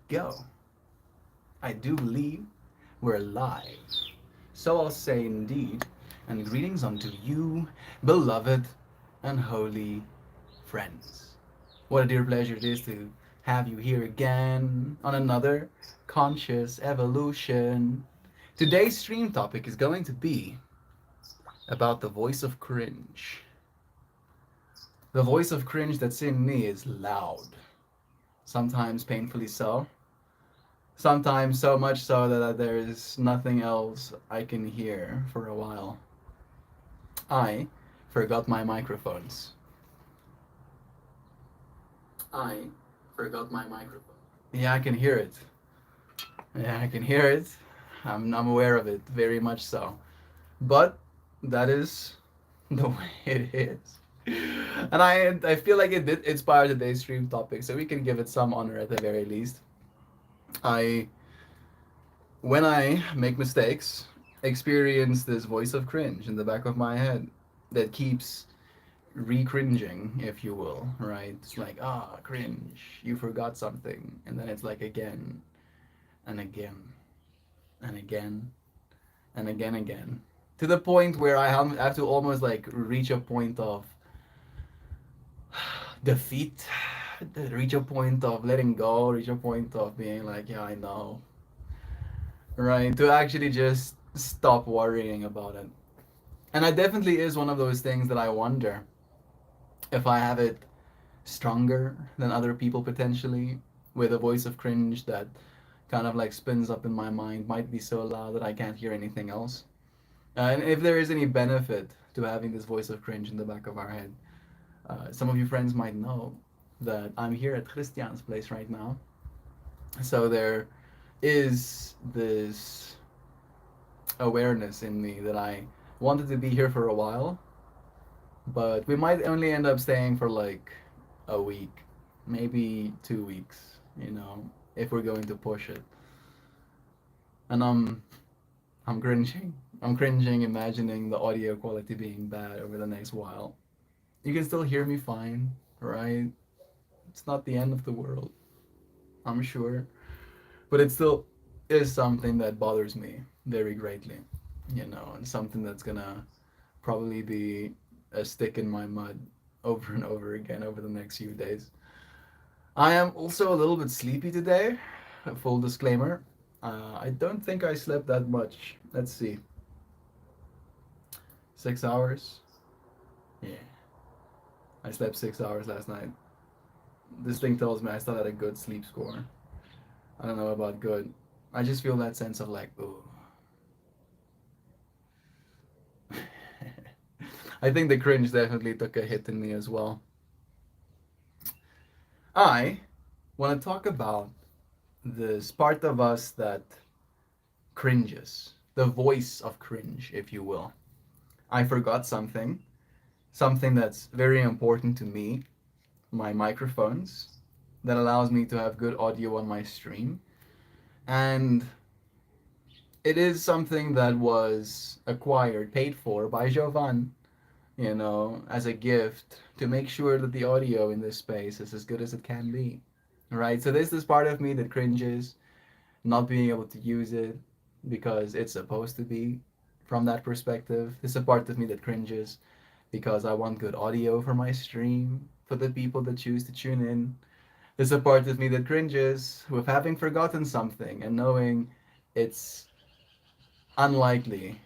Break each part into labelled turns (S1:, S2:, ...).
S1: go. I do believe we're live. So I'll say indeed, and greetings unto you, beloved and holy friends. What a dear pleasure it is to have you here again on another conscious evolution. Today's stream topic is going to be about the voice of cringe. The voice of cringe that's in me is loud, sometimes painfully so, sometimes so much so that there is nothing else I can hear for a while. I forgot my microphones. I forgot my microphone. Yeah, I can hear it. Yeah, I can hear it. I'm aware of it, very much so. But that is the way it is. And I feel like it did inspire today's stream topic, so we can give it some honor at the very least. I when I make mistakes, experience this voice of cringe in the back of my head that keeps re-cringing, if you will, right? It's like, cringe, you forgot something. And then it's like again and again and again and again. To the point where I have to almost like reach a point of defeat, reach a point of letting go, reach a point of being like, yeah, I know, right? To actually just stop worrying about it. And it definitely is one of those things that I wonder if I have it stronger than other people potentially, with a voice of cringe that kind of like spins up in my mind, might be so loud that I can't hear anything else. And if there is any benefit to having this voice of cringe in the back of our head, some of you friends might know that I'm here at Christian's place right now. So there is this awareness in me that I wanted to be here for a while, but we might only end up staying for like a week, maybe 2 weeks, if we're going to push it. And I'm cringing. I'm cringing imagining the audio quality being bad over the next while. You can still hear me fine, right? It's not the end of the world, I'm sure. But it still is something that bothers me very greatly, and something that's gonna probably be a stick in my mud over and over again over the next few days. I am also a little bit sleepy today. Full disclaimer. I don't think I slept that much. Let's see. 6 hours? Yeah. I slept 6 hours last night. This thing tells me I still had a good sleep score. I don't know about good. I just feel that sense of like, ooh. I think the cringe definitely took a hit in me as well. I want to talk about this part of us that cringes, the voice of cringe, if you will. I forgot something that's very important to me, my microphones, that allows me to have good audio on my stream. And it is something that was acquired, paid for by Jovan, as a gift to make sure that the audio in this space is as good as it can be. Right? So there's this part of me that cringes not being able to use it because it's supposed to be from that perspective. There's a part of me that cringes because I want good audio for my stream for the people that choose to tune in. There's a part of me that cringes with having forgotten something and knowing it's unlikely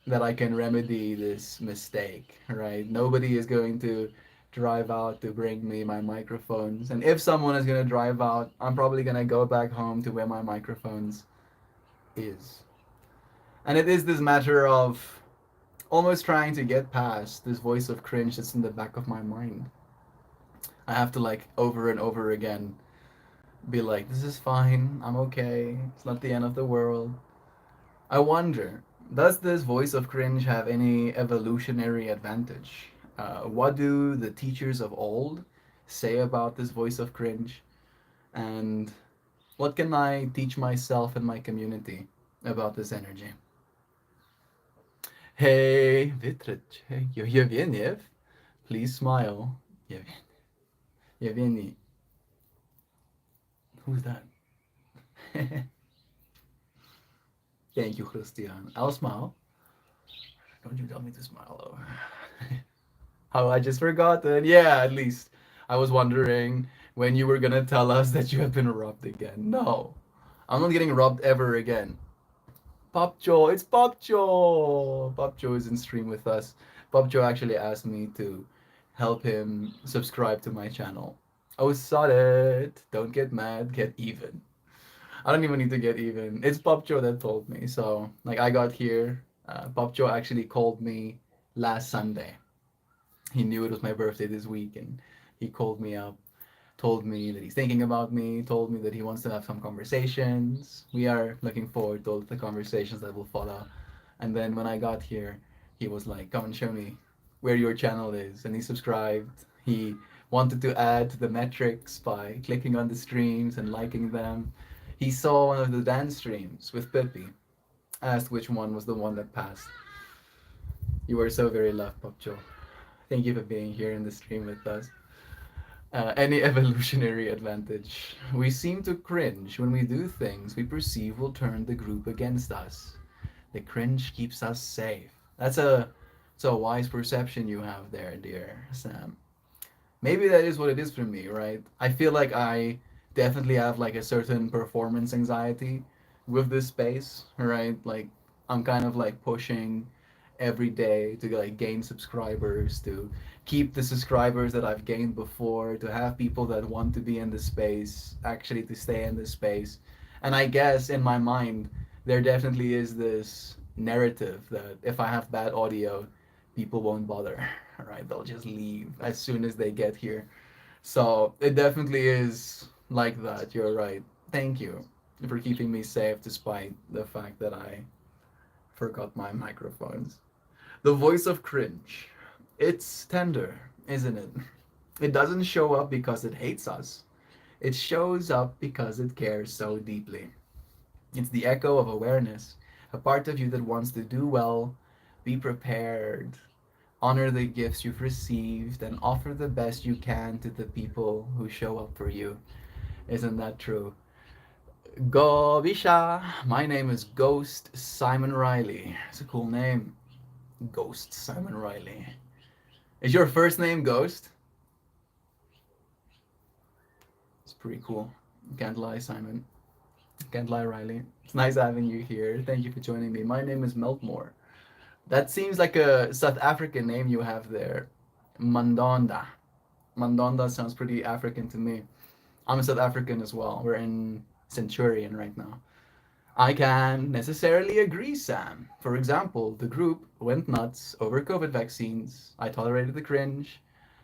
S1: that I can remedy this mistake, right? Nobody is going to drive out to bring me my microphones. And if someone is going to drive out, I'm probably going to go back home to where my microphones is. And it is this matter of almost trying to get past this voice of cringe that's in the back of my mind. I have to like over and over again be like, this is fine, I'm okay, it's not the end of the world. I wonder, does this voice of cringe have any evolutionary advantage? What do the teachers of old say about this voice of cringe? And what can I teach myself and my community about this energy? Hey, Vitrich, hey, Yevgeniev, please smile. Yevgeny, Yevgeny, who's that? Thank you, Christian. I'll smile. Don't you tell me to smile, though. How I just forgotten. Yeah, at least. I was wondering when you were gonna tell us that you have been robbed again. No. I'm not getting robbed ever again. Popjo, it's Popjo! Popjo is in stream with us. Popjo actually asked me to help him subscribe to my channel. Oh, saw it. Don't get mad, get even. I don't even need to get even. It's Popjo that told me. So, like, I got here. Popjo actually called me last Sunday. He knew it was my birthday this week, and he called me up, told me that he's thinking about me, told me that he wants to have some conversations. We are looking forward to all the conversations that will follow. And then when I got here, he was like, "Come and show me where your channel is," and he subscribed. He wanted to add to the metrics by clicking on the streams and liking them. He saw one of the dance streams with Pippi, asked which one was the one that passed. You were so very loved, Popcho. Thank you for being here in the stream with us. Any evolutionary advantage. We seem to cringe when we do things we perceive will turn the group against us. The cringe keeps us safe. That's a wise perception you have there, dear Sam. Maybe that is what it is for me, right? I feel like I definitely have like a certain performance anxiety with this space, right? Like I'm kind of like pushing every day to like gain subscribers, to keep the subscribers that I've gained before, to have people that want to be in the space actually to stay in the space. And I guess in my mind there definitely is this narrative that if I have bad audio, people won't bother. Right? They'll just leave as soon as they get here. So it definitely is like that. You're right. Thank you for keeping me safe despite the fact that I forgot my microphones. The voice of cringe. It's tender, isn't it? It doesn't show up because it hates us. It shows up because it cares so deeply. It's the echo of awareness, a part of you that wants to do well, be prepared, honor the gifts you've received, and offer the best you can to the people who show up for you. Isn't that true? Go Bisha! My name is Ghost Simon Riley. It's a cool name. Ghost Simon Riley. Is your first name Ghost? It's pretty cool. Can't lie, Simon. Can't lie, Riley. It's nice having you here. Thank you for joining me. My name is Meltmore. That seems like a South African name you have there. Mandonda. Mandonda sounds pretty African to me. I'm a South African as well. We're in Centurion right now. I can necessarily agree, Sam. For example, the group went nuts over COVID vaccines. I tolerated the cringe.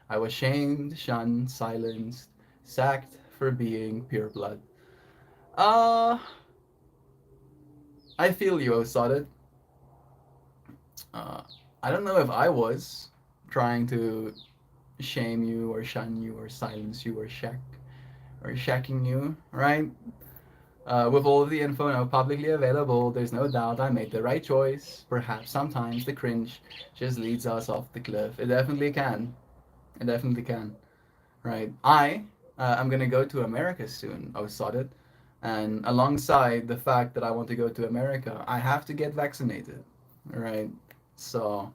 S1: I was shamed, shunned, silenced, sacked for being pure blood. Uh, I feel you, Osoded. Uh, I don't know if I was trying to shame you or shun you or silence you or shacking you, right? With all of the info now publicly available, there's no doubt I made the right choice. Perhaps sometimes the cringe just leads us off the cliff. It definitely can. It definitely can. Right. I'm gonna go to America soon. I was sorted. And alongside the fact that I want to go to America, I have to get vaccinated. Right. So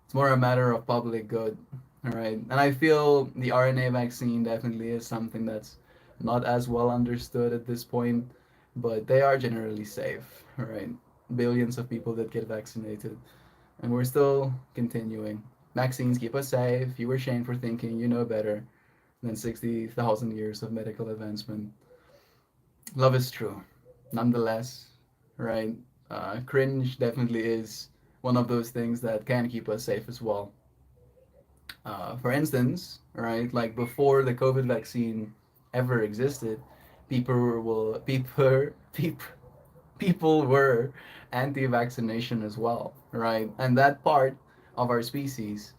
S1: it's more a matter of public good. All right. And I feel the RNA vaccine definitely is something that's not as well understood at this point, but they are generally safe. All right. Billions of people that get vaccinated, and we're still continuing. Vaccines keep us safe. You were shamed for thinking you know better than 60,000 years of medical advancement. Love is true. Nonetheless, right? Cringe definitely is one of those things that can keep us safe as well. For instance, right, like before the COVID vaccine ever existed, people were anti-vaccination as well, right? And that part of our species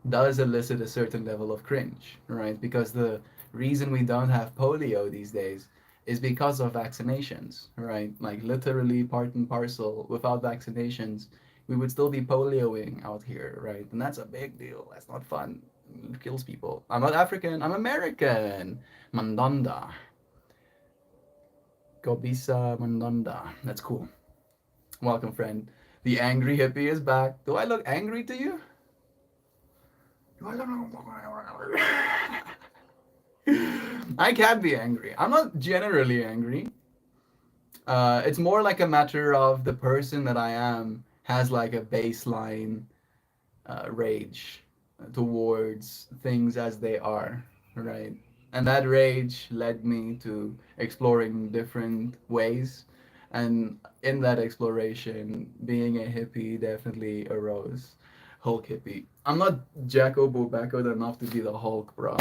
S1: does elicit a certain level of cringe, right? Because the reason we don't have polio these days is because of vaccinations, right? Like literally part and parcel. Without vaccinations, we would still be polioing out here, right? And that's a big deal. That's not fun. It kills people. I'm not African. I'm American. Mandanda. Gobisa Mandanda. That's cool. Welcome, friend. The angry hippie is back. Do I look angry to you? Do I look... I can't be angry. I'm not generally angry. It's more like a matter of the person that I am has like a baseline rage towards things as they are, right? And that rage led me to exploring different ways. And in that exploration, being a hippie definitely arose. Hulk hippie. I'm not Jacko Bobacco enough to be the Hulk, bro.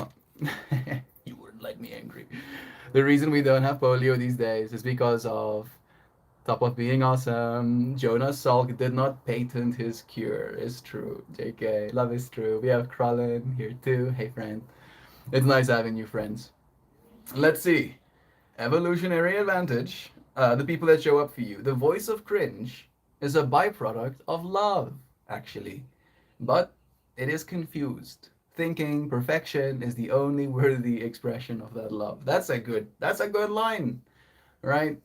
S1: You wouldn't like me angry. The reason we don't have polio these days is because of top of being awesome. Jonas Salk did not patent his cure. It's true. JK. Love is true. We have Kralin here too. Hey, friend. It's nice having you, friends. Let's see. Evolutionary advantage. The people that show up for you. The voice of cringe is a byproduct of love, actually. But it is confused. Thinking perfection is the only worthy expression of that love. That's a good line, right?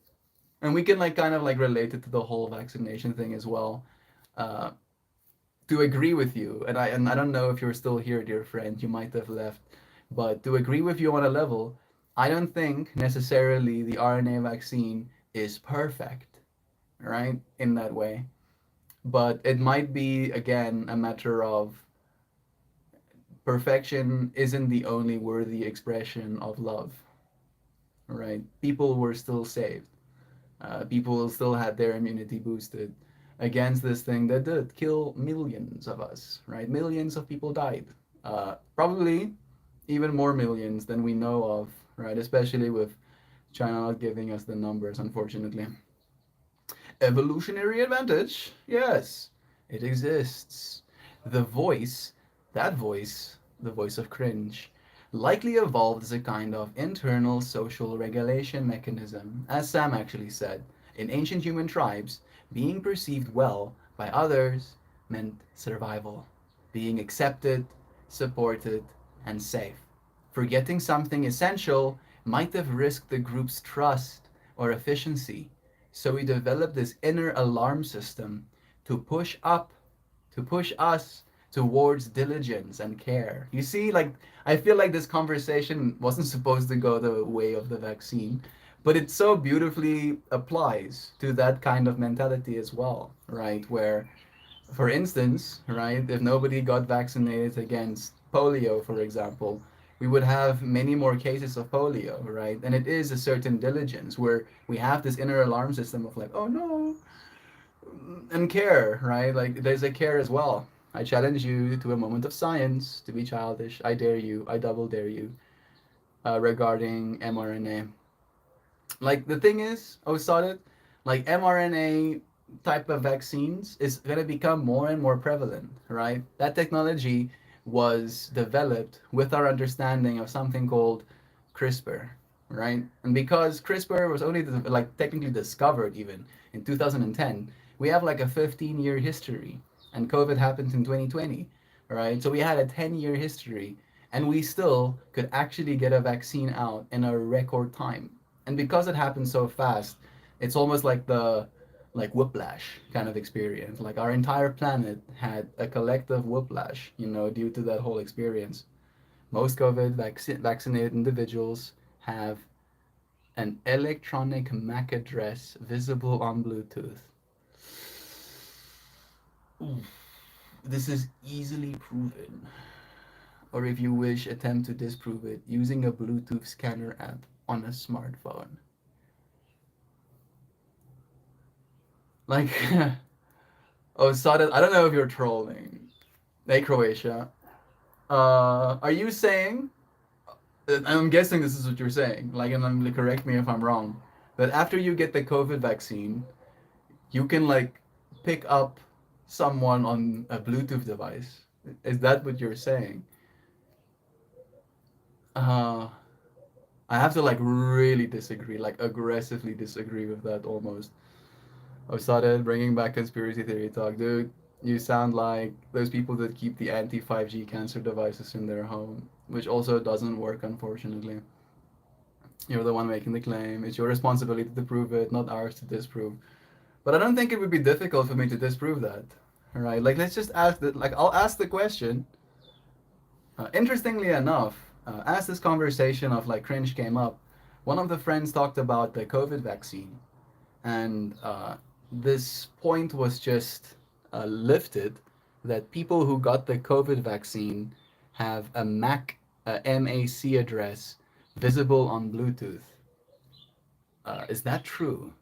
S1: And we can like kind of like relate it to the whole vaccination thing as well. Uh, to agree with you, and I don't know if you're still here, dear friend. You might have left, but to agree with you on a level, I don't think necessarily the RNA vaccine is perfect, right? In that way, but it might be again a matter of perfection isn't the only worthy expression of love, right? People were still saved. People still had their immunity boosted against this thing that did kill millions of us, right? Millions of people died. Probably even more millions than we know of, right? Especially with China not giving us the numbers, unfortunately. Evolutionary advantage? Yes, it exists. The voice, that voice, the voice of cringe, likely evolved as a kind of internal social regulation mechanism, as Sam actually said. In ancient human tribes, being perceived well by others meant survival, being accepted, supported, and safe. Forgetting something essential might have risked the group's trust or efficiency, so we developed this inner alarm system to push up, to push us towards diligence and care. You see, like, I feel like this conversation wasn't supposed to go the way of the vaccine, but it so beautifully applies to that kind of mentality as well, right? Where, for instance, right, if nobody got vaccinated against polio, for example, we would have many more cases of polio, right? And it is a certain diligence where we have this inner alarm system of like, oh no, and care, right? Like there's a care as well. I challenge you to a moment of science, to be childish. I dare you. I double dare you regarding mRNA. Like the thing is, oh, started like mRNA type of vaccines is going to become more and more prevalent, right? That technology was developed with our understanding of something called CRISPR, right? And because CRISPR was only like technically discovered even in 2010, we have like a 15-year history, and COVID happened in 2020, right? So we had a 10-year history, and we still could actually get a vaccine out in a record time. And because it happened so fast, it's almost like the like whiplash kind of experience. Like our entire planet had a collective whiplash, due to that whole experience. Most vaccinated individuals have an electronic MAC address visible on Bluetooth. Ooh, this is easily proven, or if you wish, attempt to disprove it using a Bluetooth scanner app on a smartphone. Like, oh, Sada, I don't know if you're trolling. Hey, Croatia. Are you saying, I'm guessing this is what you're saying, like, and I'm, like, correct me if I'm wrong, that after you get the COVID vaccine, you can, like, pick up someone on a Bluetooth device? Is that what you're saying? Uh, I have to, like, really disagree, like, aggressively disagree with that almost. I've started bringing back conspiracy theory talk. Dude, you sound like those people that keep the anti 5G cancer devices in their home, which also doesn't work, unfortunately. You're the one making the claim. It's your responsibility to prove it, not ours to disprove. But I don't think it would be difficult for me to disprove that. Right? Like, let's just ask the, like, I'll ask the question. Interestingly enough, as this conversation of like cringe came up, one of the friends talked about the COVID vaccine, and this point was just lifted that people who got the COVID vaccine have a MAC address visible on Bluetooth. Is that true?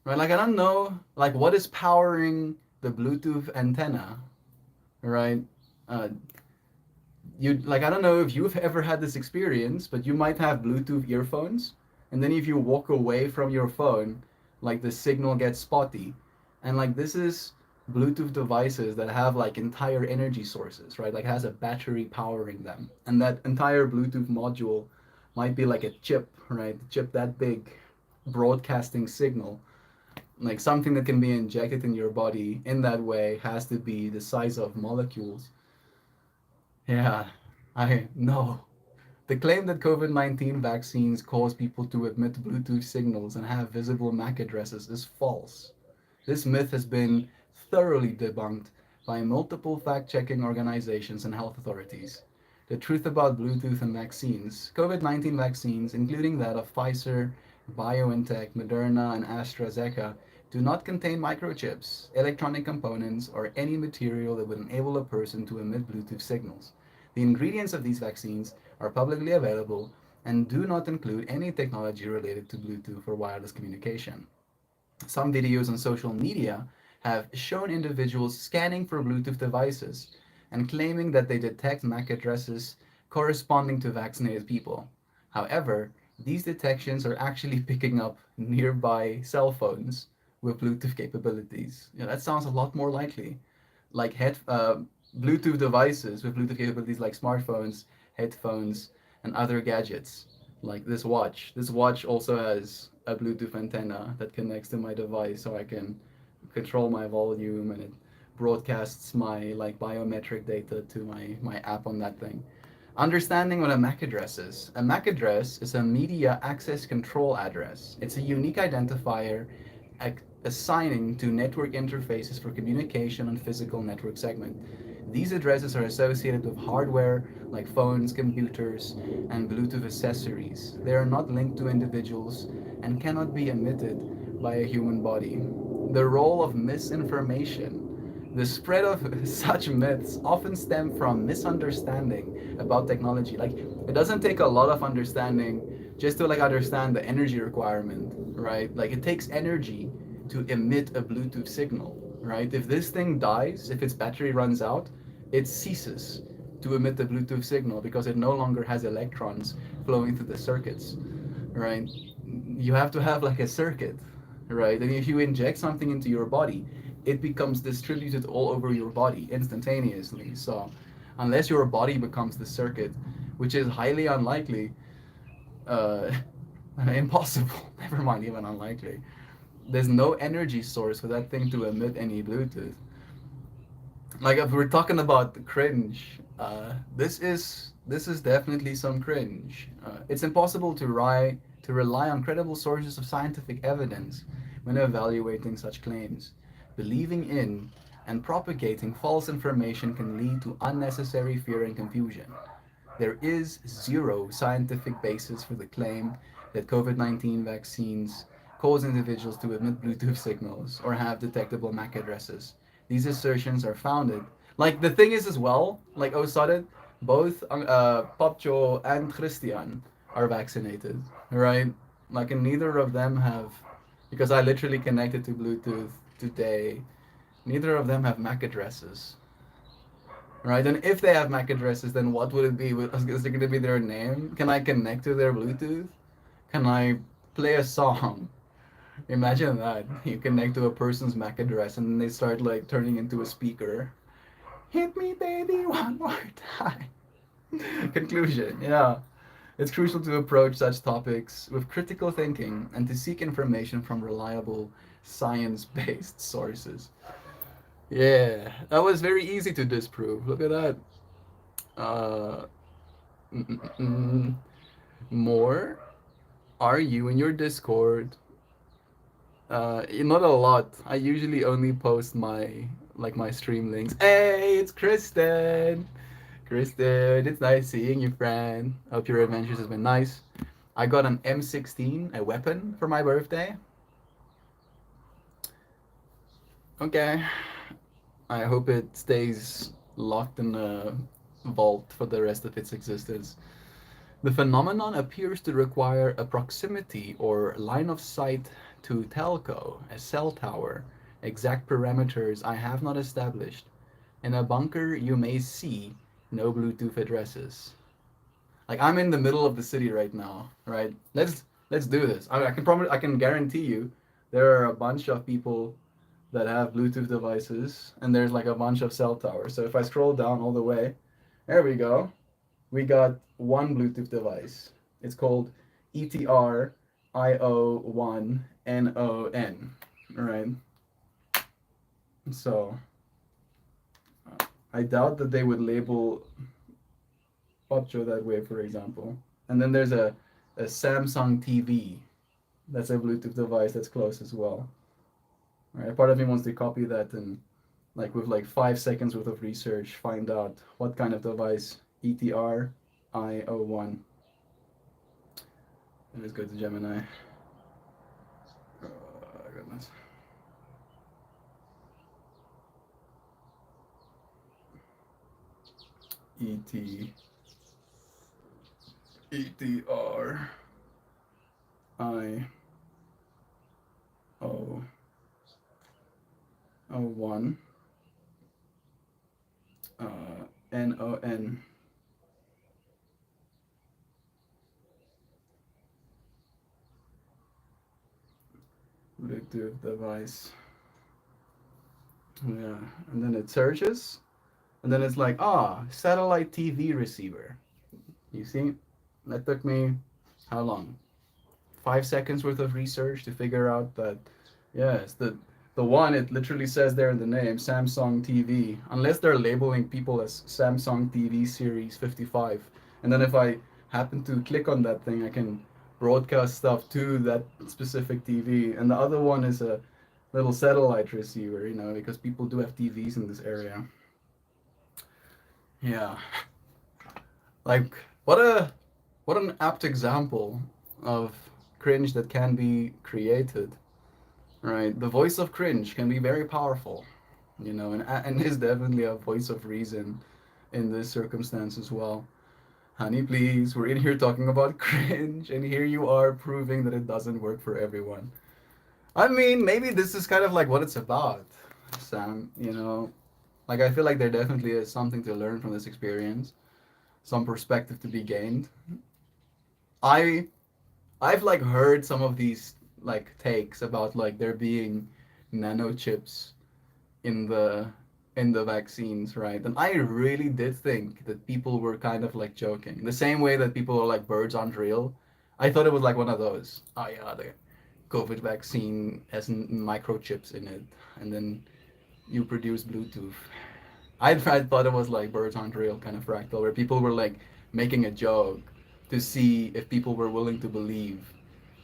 S1: Right? Like I don't know, like what is powering the Bluetooth antenna, right? Uh, you like I don't know if you've ever had this experience, but you might have Bluetooth earphones, and then if you walk away from your phone, like the signal gets spotty, and like this is Bluetooth devices that have like entire energy sources, right? Like has a battery powering them, and that entire Bluetooth module might be like a chip, right? A chip that big, broadcasting signal, like something that can be injected in your body in that way has to be the size of molecules. Yeah, I know. The claim that COVID-19 vaccines cause people to emit Bluetooth signals and have visible MAC addresses is false. This myth has been thoroughly debunked by multiple fact checking organizations and health authorities. The truth about Bluetooth and vaccines. COVID 19 vaccines, including that of Pfizer, BioNTech, Moderna, and AstraZeneca, do not contain microchips, electronic components, or any material that would enable a person to emit Bluetooth signals. The ingredients of these vaccines are publicly available and do not include any technology related to Bluetooth or wireless communication. Some videos on social media have shown individuals scanning for Bluetooth devices and claiming that they detect MAC addresses corresponding to vaccinated people. However, these detections are actually picking up nearby cell phones with Bluetooth capabilities. Yeah, that sounds a lot more likely. Like Bluetooth devices with Bluetooth capabilities like smartphones, headphones, and other gadgets like this watch. This watch also has a Bluetooth antenna that connects to my device so I can control my volume, and it broadcasts my like biometric data to my app on that thing. Understanding what a MAC address is. A MAC address is a media access control address. It's a unique identifier assigning to network interfaces for communication on physical network segment. These addresses are associated with hardware like phones, computers, and Bluetooth accessories. They are not linked to individuals and cannot be emitted by a human body. The role of misinformation. The spread of such myths often stem from misunderstanding about technology. Like it doesn't take a lot of understanding just to like understand the energy requirement, right? Like it takes energy to emit a Bluetooth signal, right? If this thing dies, if its battery runs out, it ceases to emit the Bluetooth signal because it no longer has electrons flowing through the circuits, right? You have to have like a circuit, right? And if you inject something into your body, it becomes distributed all over your body instantaneously. So, unless your body becomes the circuit, which is highly unlikely, uh, impossible, never mind, even unlikely, there's no energy source for that thing to emit any Bluetooth. Like if we're talking about the cringe, this is definitely some cringe. It's impossible to rely on credible sources of scientific evidence when evaluating such claims. Believing in and propagating false information can lead to unnecessary fear and confusion. There is zero scientific basis for the claim that COVID 19 vaccines cause individuals to emit Bluetooth signals or have detectable MAC addresses. These assertions are founded. Like, the thing is, as well, like Osada, both Popcho and Christian are vaccinated, right? Like, and neither of them have, because I literally connected to Bluetooth today, neither of them have MAC addresses. Right, and if they have MAC addresses, then what would it be? Is it going to be their name? Can I connect to their Bluetooth? Can I play a song? Imagine that. You connect to a person's MAC address and then they start like turning into a speaker. Hit me, baby, one more time. Conclusion, yeah. It's crucial to approach such topics with critical thinking and to seek information from reliable, science based sources. Yeah, that was very easy to disprove. Look at that. Uh, mm, mm, mm. More? Are you in your Discord? Not a lot. I usually only post my stream links. Hey, it's Kristen. Kristen, it's nice seeing you, friend. Hope your adventures has been nice. I got an M16, a weapon, for my birthday. Okay. I hope it stays locked in a vault for the rest of its existence. The phenomenon appears to require a proximity or line of sight to telco, a cell tower, exact parameters I have not established. In a bunker, you may see no Bluetooth addresses. Like I'm in the middle of the city right now, right? Let's do this. I can promise, I can guarantee you, there are a bunch of people that have Bluetooth devices, and there's like a bunch of cell towers. So if I scroll down all the way, there we go. We got one Bluetooth device. It's called ETRIO1NON. Right? So I doubt that they would label Opcho that way, for example. And then there's a Samsung TV. That's a Bluetooth device that's close as well. Right? Part of me wants to copy that and like with like 5 seconds worth of research, find out what kind of device ETRIO1. Let's go to Gemini. Oh, goodness. ET ETRIO01 NON. Bluetooth device. Yeah, and then it searches, and then it's like, satellite TV receiver. You see, that took me how long? 5 seconds worth of research to figure out that, yeah, it's the one. It literally says there in the name, Samsung TV. Unless they're labeling people as Samsung TV Series 55, and then if I happen to click on that thing, I can broadcast stuff to that specific TV. And the other one is a little satellite receiver, because people do have TVs in this area. Yeah, like what an apt example of cringe that can be created, right? The voice of cringe can be very powerful, and is definitely a voice of reason in this circumstance as well. Honey, please, we're in here talking about cringe, and here you are proving that it doesn't work for everyone. I mean, maybe this is kind of like what it's about, Sam, Like, I feel like there definitely is something to learn from this experience, some perspective to be gained. I I've like heard some of these like takes about like there being nanochips in the vaccines, right? And I really did think that people were kind of like joking. The same way that people are like birds aren't real. I thought it was like one of those. Oh yeah, the COVID vaccine has microchips in it, and then you produce Bluetooth. I thought it was like birds aren't real kind of fractal, where people were like making a joke to see if people were willing to believe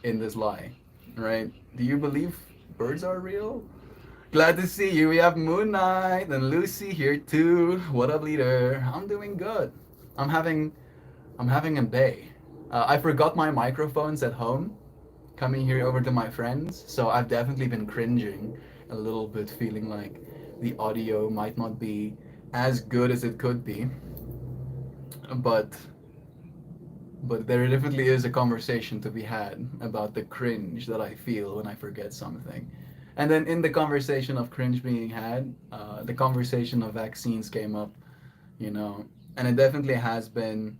S1: in this lie, right? Do you believe birds are real? Glad to see you. We have Moon Knight and Lucy here too. What up, leader? I'm doing good. I'm having I'm having a day. I forgot my microphones at home, coming here over to my friends, so I've definitely been cringing a little bit, feeling like the audio might not be as good as it could be. But there definitely is a conversation to be had about the cringe that I feel when I forget something. And then in the conversation of cringe being had, the conversation of vaccines came up, you know, and it definitely has been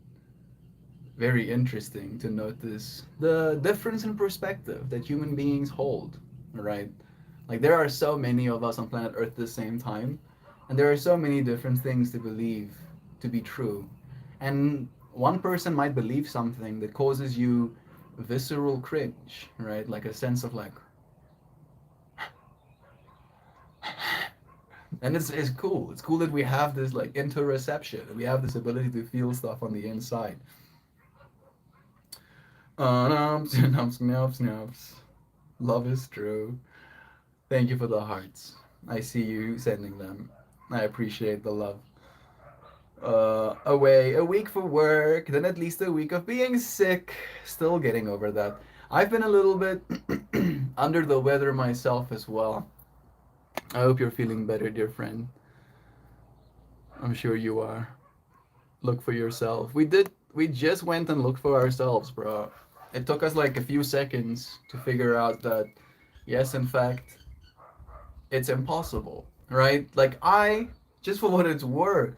S1: very interesting to notice the difference in perspective that human beings hold, right? Like there are so many of us on planet Earth at the same time, and there are so many different things to believe to be true. And one person might believe something that causes you visceral cringe, right? Like a sense of like, and it's cool. It's cool that we have this like interoception. We have this ability to feel stuff on the inside. Numps, numps, numps. Love is true. Thank you for the hearts. I see you sending them. I appreciate the love. Away a week for work, then at least a week of being sick. Still getting over that. I've been a little bit under the weather myself as well. I hope you're feeling better, dear friend. I'm sure you are. Look for yourself. We just went and looked for ourselves, bro. It took us like a few seconds to figure out that, yes, in fact, it's impossible, right? Like, just for what it's worth,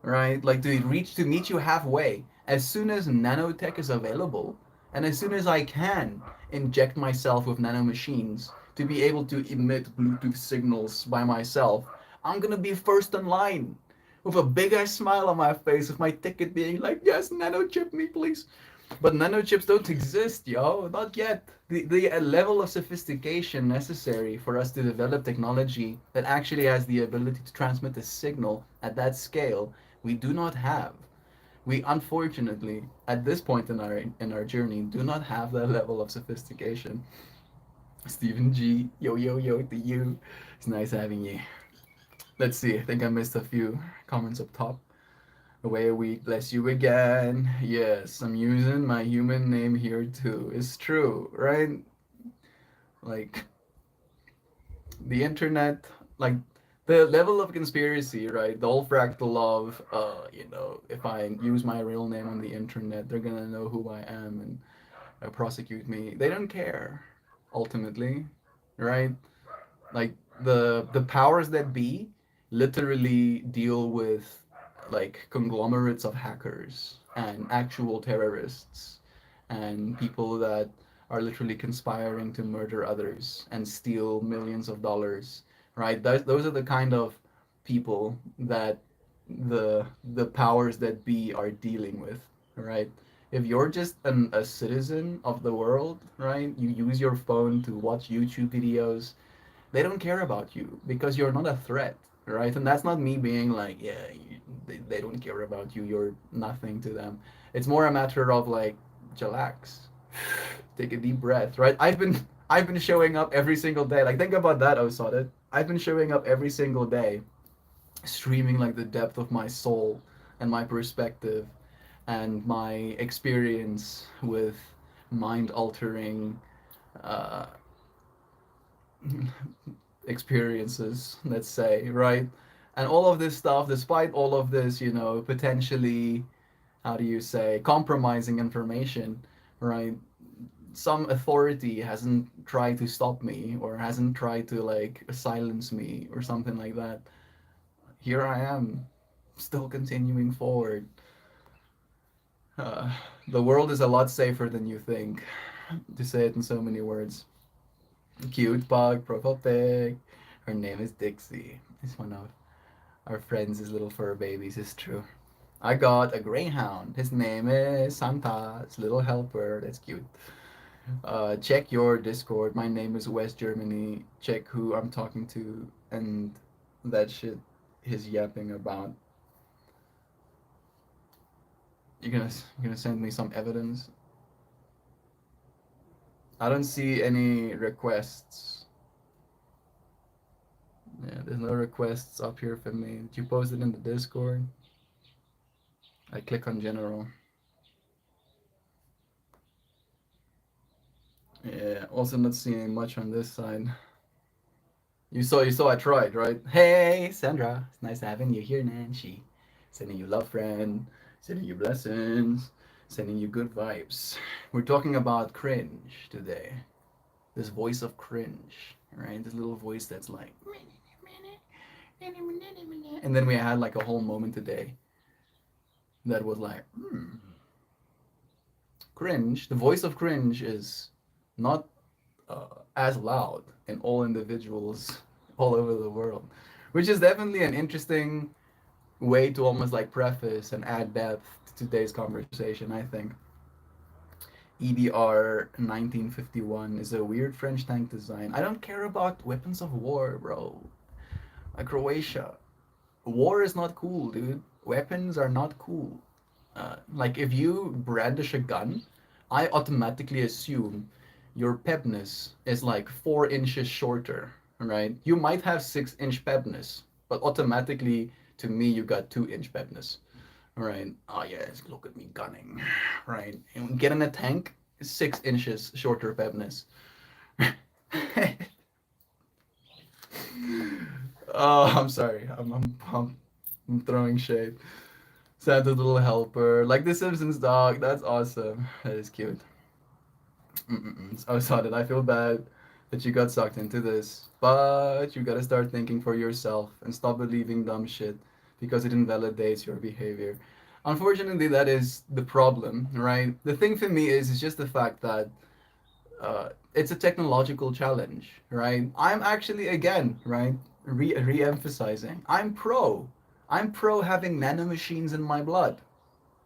S1: right? Like, to meet you halfway, as soon as nanotech is available, and as soon as I can inject myself with nanomachines to be able to emit Bluetooth signals by myself, I'm gonna be first in line with a big ass smile on my face, with my ticket being like, yes, nanochip me, please. But nanochips don't exist, yo, not yet. The level of sophistication necessary for us to develop technology that actually has the ability to transmit a signal at that scale, we do not have. We unfortunately, at this point in our journey, do not have that level of sophistication. Stephen G, yo yo yo to you. It's nice having you. Let's see. I think I missed a few comments up top. Away a week, bless you again. Yes, I'm using my human name here too. It's true, right? Like the internet, like the level of conspiracy, right? The whole fractal of, if I use my real name on the internet, they're gonna know who I am and prosecute me. They don't care, ultimately, right? Like the powers that be literally deal with like conglomerates of hackers and actual terrorists and people that are literally conspiring to murder others and steal millions of dollars, right? Those are the kind of people that the powers that be are dealing with, right? If you're just a citizen of the world, right? You use your phone to watch YouTube videos, they don't care about you because you're not a threat, right? And that's not me being like, yeah, they don't care about you. You're nothing to them. It's more a matter of like, chillax, take a deep breath, right? I've been showing up every single day. Like, think about that, Osodit. I've been showing up every single day, streaming like the depth of my soul and my perspective and my experience with mind altering uh, experiences, let's say, right? And all of this stuff, despite all of this, potentially, how do you say, compromising information, right? Some authority hasn't tried to stop me or hasn't tried to like silence me or something like that. Here I am, still continuing forward. Uh, the world is a lot safer than you think, to say it in so many words. Cute bug, profile pic. Her name is Dixie. It's one of our friends, his little fur babies, is true. I got a greyhound. His name is Santa. It's little helper. That's cute. Check your Discord. My name is West Germany. Check who I'm talking to and that shit he's yapping about. You gonna send me some evidence? I don't see any requests. Yeah, there's no requests up here for me. Did you post it in the Discord? I click on general. Yeah, also not seeing much on this side. You saw I tried, right? Hey, Sandra. It's nice having you here, Nancy. Sending you love, friend. Sending you blessings. Sending you good vibes. We're talking about cringe today. This voice of cringe, right? This little voice that's like. And then we had like a whole moment today that was like, cringe. The voice of cringe is not as loud in all individuals all over the world, which is definitely an interesting way to almost like preface and add depth to today's conversation, I think. EDR 1951 is a weird French tank design. I don't care about weapons of war, bro. Croatia. War is not cool, dude. Weapons are not cool. Like, if you brandish a gun, I automatically assume your pepness is like 4 inches shorter, right? You might have 6 inch pepness, but automatically to me you got 2 inch pepness, right? Oh yes, look at me gunning, right? And get in a tank, 6 inches shorter pepness. Oh, I'm sorry. I'm throwing shade. Santa's little helper, like the Simpsons dog. That's awesome. That is cute. Mm-mm-mm. Oh, sorry, I feel bad that you got sucked into this, but you gotta start thinking for yourself and stop believing dumb shit because it invalidates your behavior. Unfortunately, that is the problem, right? The thing for me is just the fact that it's a technological challenge, right? I'm actually again, right, re-emphasizing. I'm pro having nanomachines in my blood,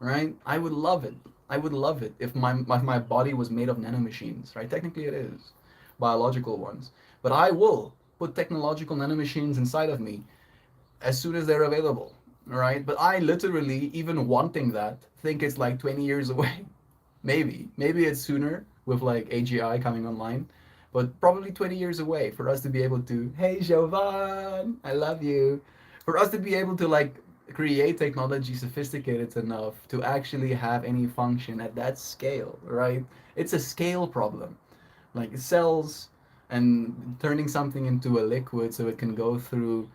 S1: right? I would love it. I would love it if my body was made of nanomachines, right? Technically, it is biological ones, but I will put technological nanomachines inside of me as soon as they're available, right? But I literally, even wanting that, think it's like 20 years away. Maybe it's sooner with like AGI coming online, but probably 20 years away for us to be able to, hey Jovan, I love you. For us to be able to like create technology sophisticated enough to actually have any function at that scale, right? It's a scale problem. Like cells and turning something into a liquid so it can go through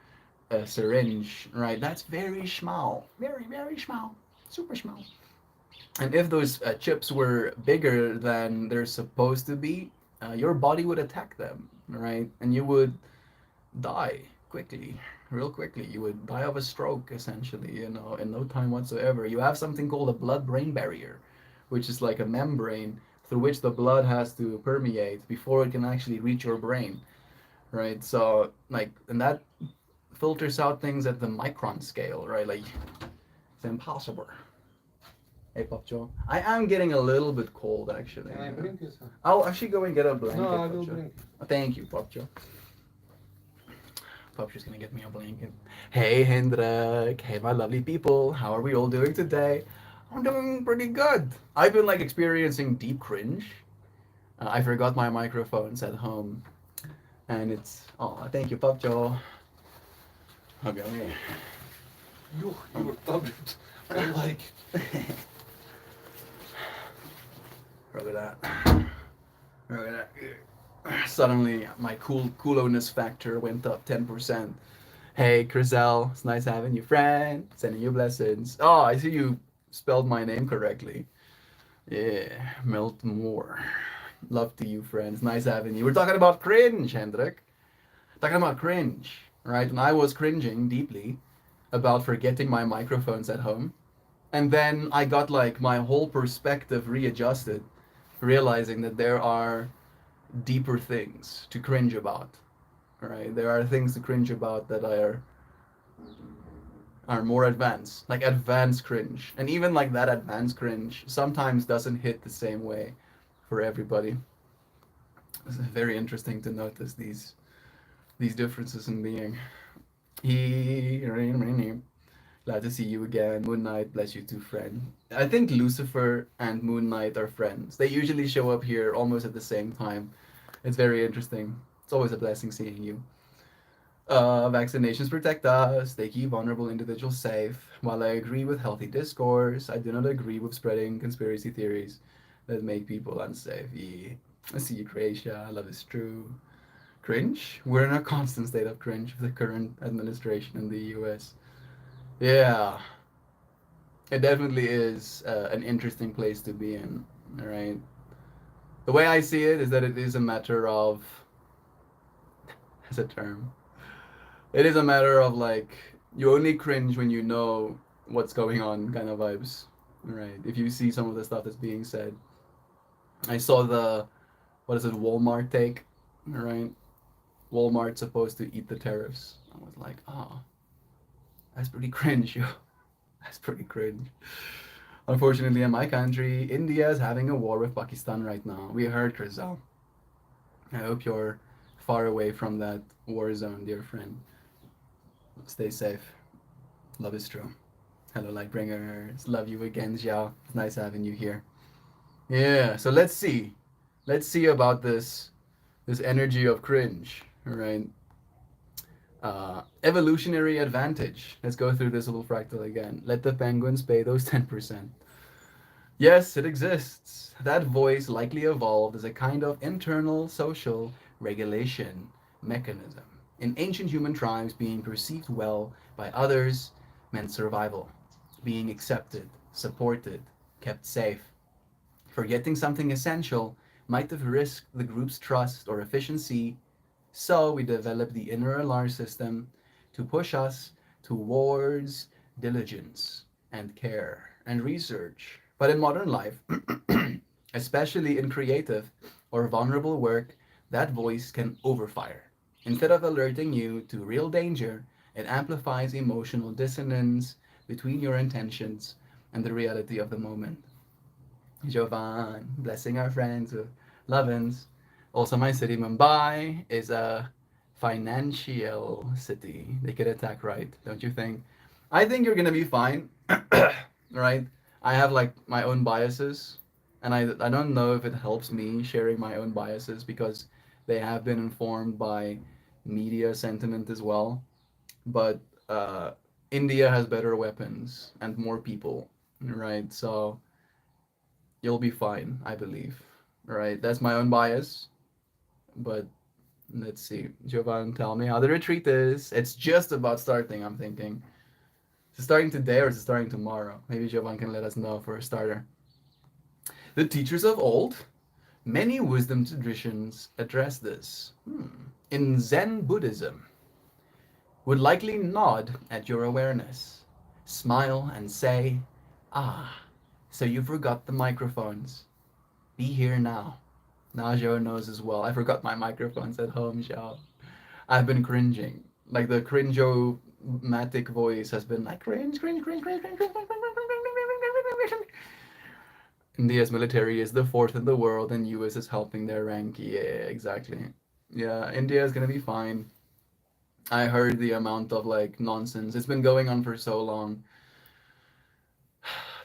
S1: a syringe, right? That's very small. Very, very small. Super small. And if those chips were bigger than they're supposed to be, your body would attack them, right? And you would die quickly, real quickly. You would die of a stroke, essentially, in no time whatsoever. You have something called a blood-brain barrier, which is like a membrane through which the blood has to permeate before it can actually reach your brain, right? So, like, and that filters out things at the micron scale, right? Like, it's impossible. Hey, Popcho. I am getting a little bit cold, actually.
S2: Can I bring you some?
S1: I'll actually go and get a blanket,
S2: No, I will
S1: Popcho.
S2: bring.
S1: Thank you, Popcho. Popcho's gonna get me a blanket. Hey, Hendrik. Hey, my lovely people. How are we all doing today? I'm doing pretty good. I've been like experiencing deep cringe. I forgot my microphones at home, and it's oh, thank you, Popcho. Okay.
S2: Your tablet. I like.
S1: Look at that. Look at that. Suddenly, my cooloness factor went up 10%. Hey, Chriselle, it's nice having you, friend. Sending you blessings. Oh, I see you spelled my name correctly. Yeah, Melt Moore. Love to you, friends. Nice having you. We're talking about cringe, Hendrik. Talking about cringe, right? And I was cringing deeply about forgetting my microphones at home. And then I got like my whole perspective readjusted, realizing that there are deeper things to cringe about, right? There are things to cringe about that are more advanced, like advanced cringe. And even like that advanced cringe sometimes doesn't hit the same way for everybody. It's very interesting to notice these differences in being. He glad to see you again. Moon Knight, bless you too, friend. I think Lucifer and Moon Knight are friends. They usually show up here almost at the same time. It's very interesting. It's always a blessing seeing you. Vaccinations protect us. They keep vulnerable individuals safe. While I agree with healthy discourse, I do not agree with spreading conspiracy theories that make people unsafe. Yeah. I see you, Croatia. Love is true. Cringe? We're in a constant state of cringe with the current administration in the US. Yeah, it definitely is an interesting place to be in, right? The way I see it is that it is a matter of, as a term, it is a matter of like, you only cringe when you know what's going on kind of vibes, right? If you see some of the stuff that's being said. I saw what is it, Walmart take, right? Walmart's supposed to eat the tariffs. I was like, oh, that's pretty cringe, yo. That's pretty cringe. Unfortunately, in my country, India is having a war with Pakistan right now. We heard, Rizal. I hope you're far away from that war zone, dear friend. Stay safe. Love is true. Hello, Lightbringers. Love you again, Xiao. It's nice having you here. Yeah, so let's see. Let's see about this energy of cringe, right? Evolutionary advantage. Let's go through this little fractal again. Let the penguins pay those 10%. Yes, it exists. That voice likely evolved as a kind of internal social regulation mechanism. In ancient human tribes, being perceived well by others meant survival, being accepted, supported, kept safe. Forgetting something essential might have risked the group's trust or efficiency, so we developed the inner alarm system to push us towards diligence and care and research. But in modern life, especially in creative or vulnerable work, that voice can overfire. Instead of alerting you to real danger, it amplifies emotional dissonance between your intentions and the reality of the moment. Jovan, blessing our friends with lovin's. Also, my city, Mumbai, is a financial city. They could attack right, don't you think? I think you're gonna be fine, right? I have like my own biases, and I don't know if it helps me sharing my own biases because they have been informed by media sentiment as well. But uh, India has better weapons and more people, right? So you'll be fine, I believe. Right? That's my own bias, but let's see. Jovan, tell me how the retreat is. It's just about starting, I'm thinking. Is it starting today or is it starting tomorrow? Maybe Jovan can let us know for a starter. The teachers of old, many wisdom traditions address this. In Zen Buddhism, would likely nod at your awareness, smile and say, "Ah, so you forgot the microphones. Be here now." Now Joe knows as well. I forgot my microphones at home, Joe. I've been cringing. Like the cringe-o-matic voice has been like cringe, cringe, cringe, cringe, cringe, cringe, cringe, cringe, cringe, cringe, cringe. India's military is the fourth in the world, and US is helping their rank. Yeah, exactly. Yeah, India is gonna be fine. I heard the amount of like nonsense. It's been going on for so long.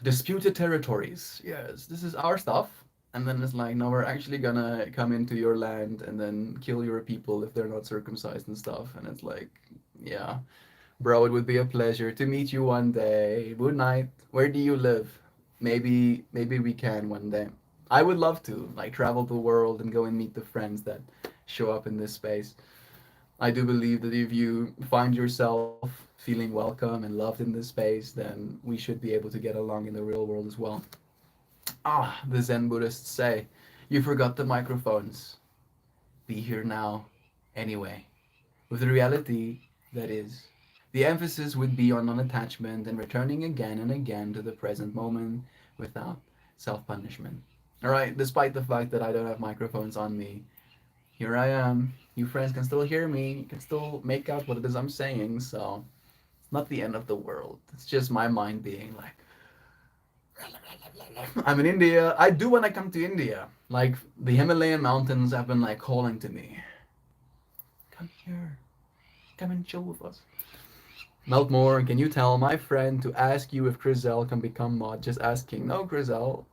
S1: Disputed territories. Yes, this is our stuff. And then it's like, no, we're actually gonna come into your land and then kill your people if they're not circumcised and stuff. And it's like, yeah, bro, it would be a pleasure to meet you one day. Good night. Where do you live? Maybe we can one day. I would love to, like, travel the world and go and meet the friends that show up in this space. I do believe that if you find yourself feeling welcome and loved in this space, then we should be able to get along in the real world as well. Ah, the Zen Buddhists say, you forgot the microphones. Be here now, anyway. With the reality that is. The emphasis would be on non attachment and returning again and again to the present moment without self punishment. Alright, despite the fact that I don't have microphones on me, here I am. You friends can still hear me. You can still make out what it is I'm saying. So it's not the end of the world. It's just my mind being like, I'm in India. I do want to come to India. Like the Himalayan mountains have been like calling to me. Come here. Come and chill with us. Meltmore, can you tell my friend to ask you if Crizel can become mod? Just asking. No, Crizel.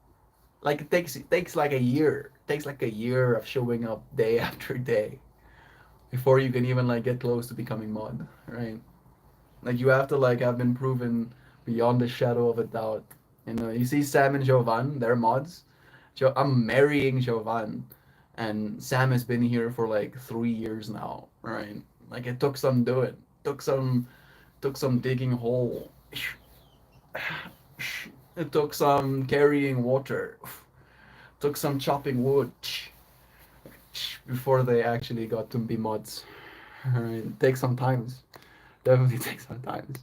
S1: Like it takes like a year. It takes like a year of showing up day after day before you can even like get close to becoming mod, right? Like you have to like have been proven beyond the shadow of a doubt. You see Sam and Jovan, they're mods. I'm marrying Jovan, and Sam has been here for like 3 years now, right? Like it took some doing, took some digging hole. It took some carrying water, took some chopping wood before they actually got to be mods. Right? It takes some time. Definitely takes some time.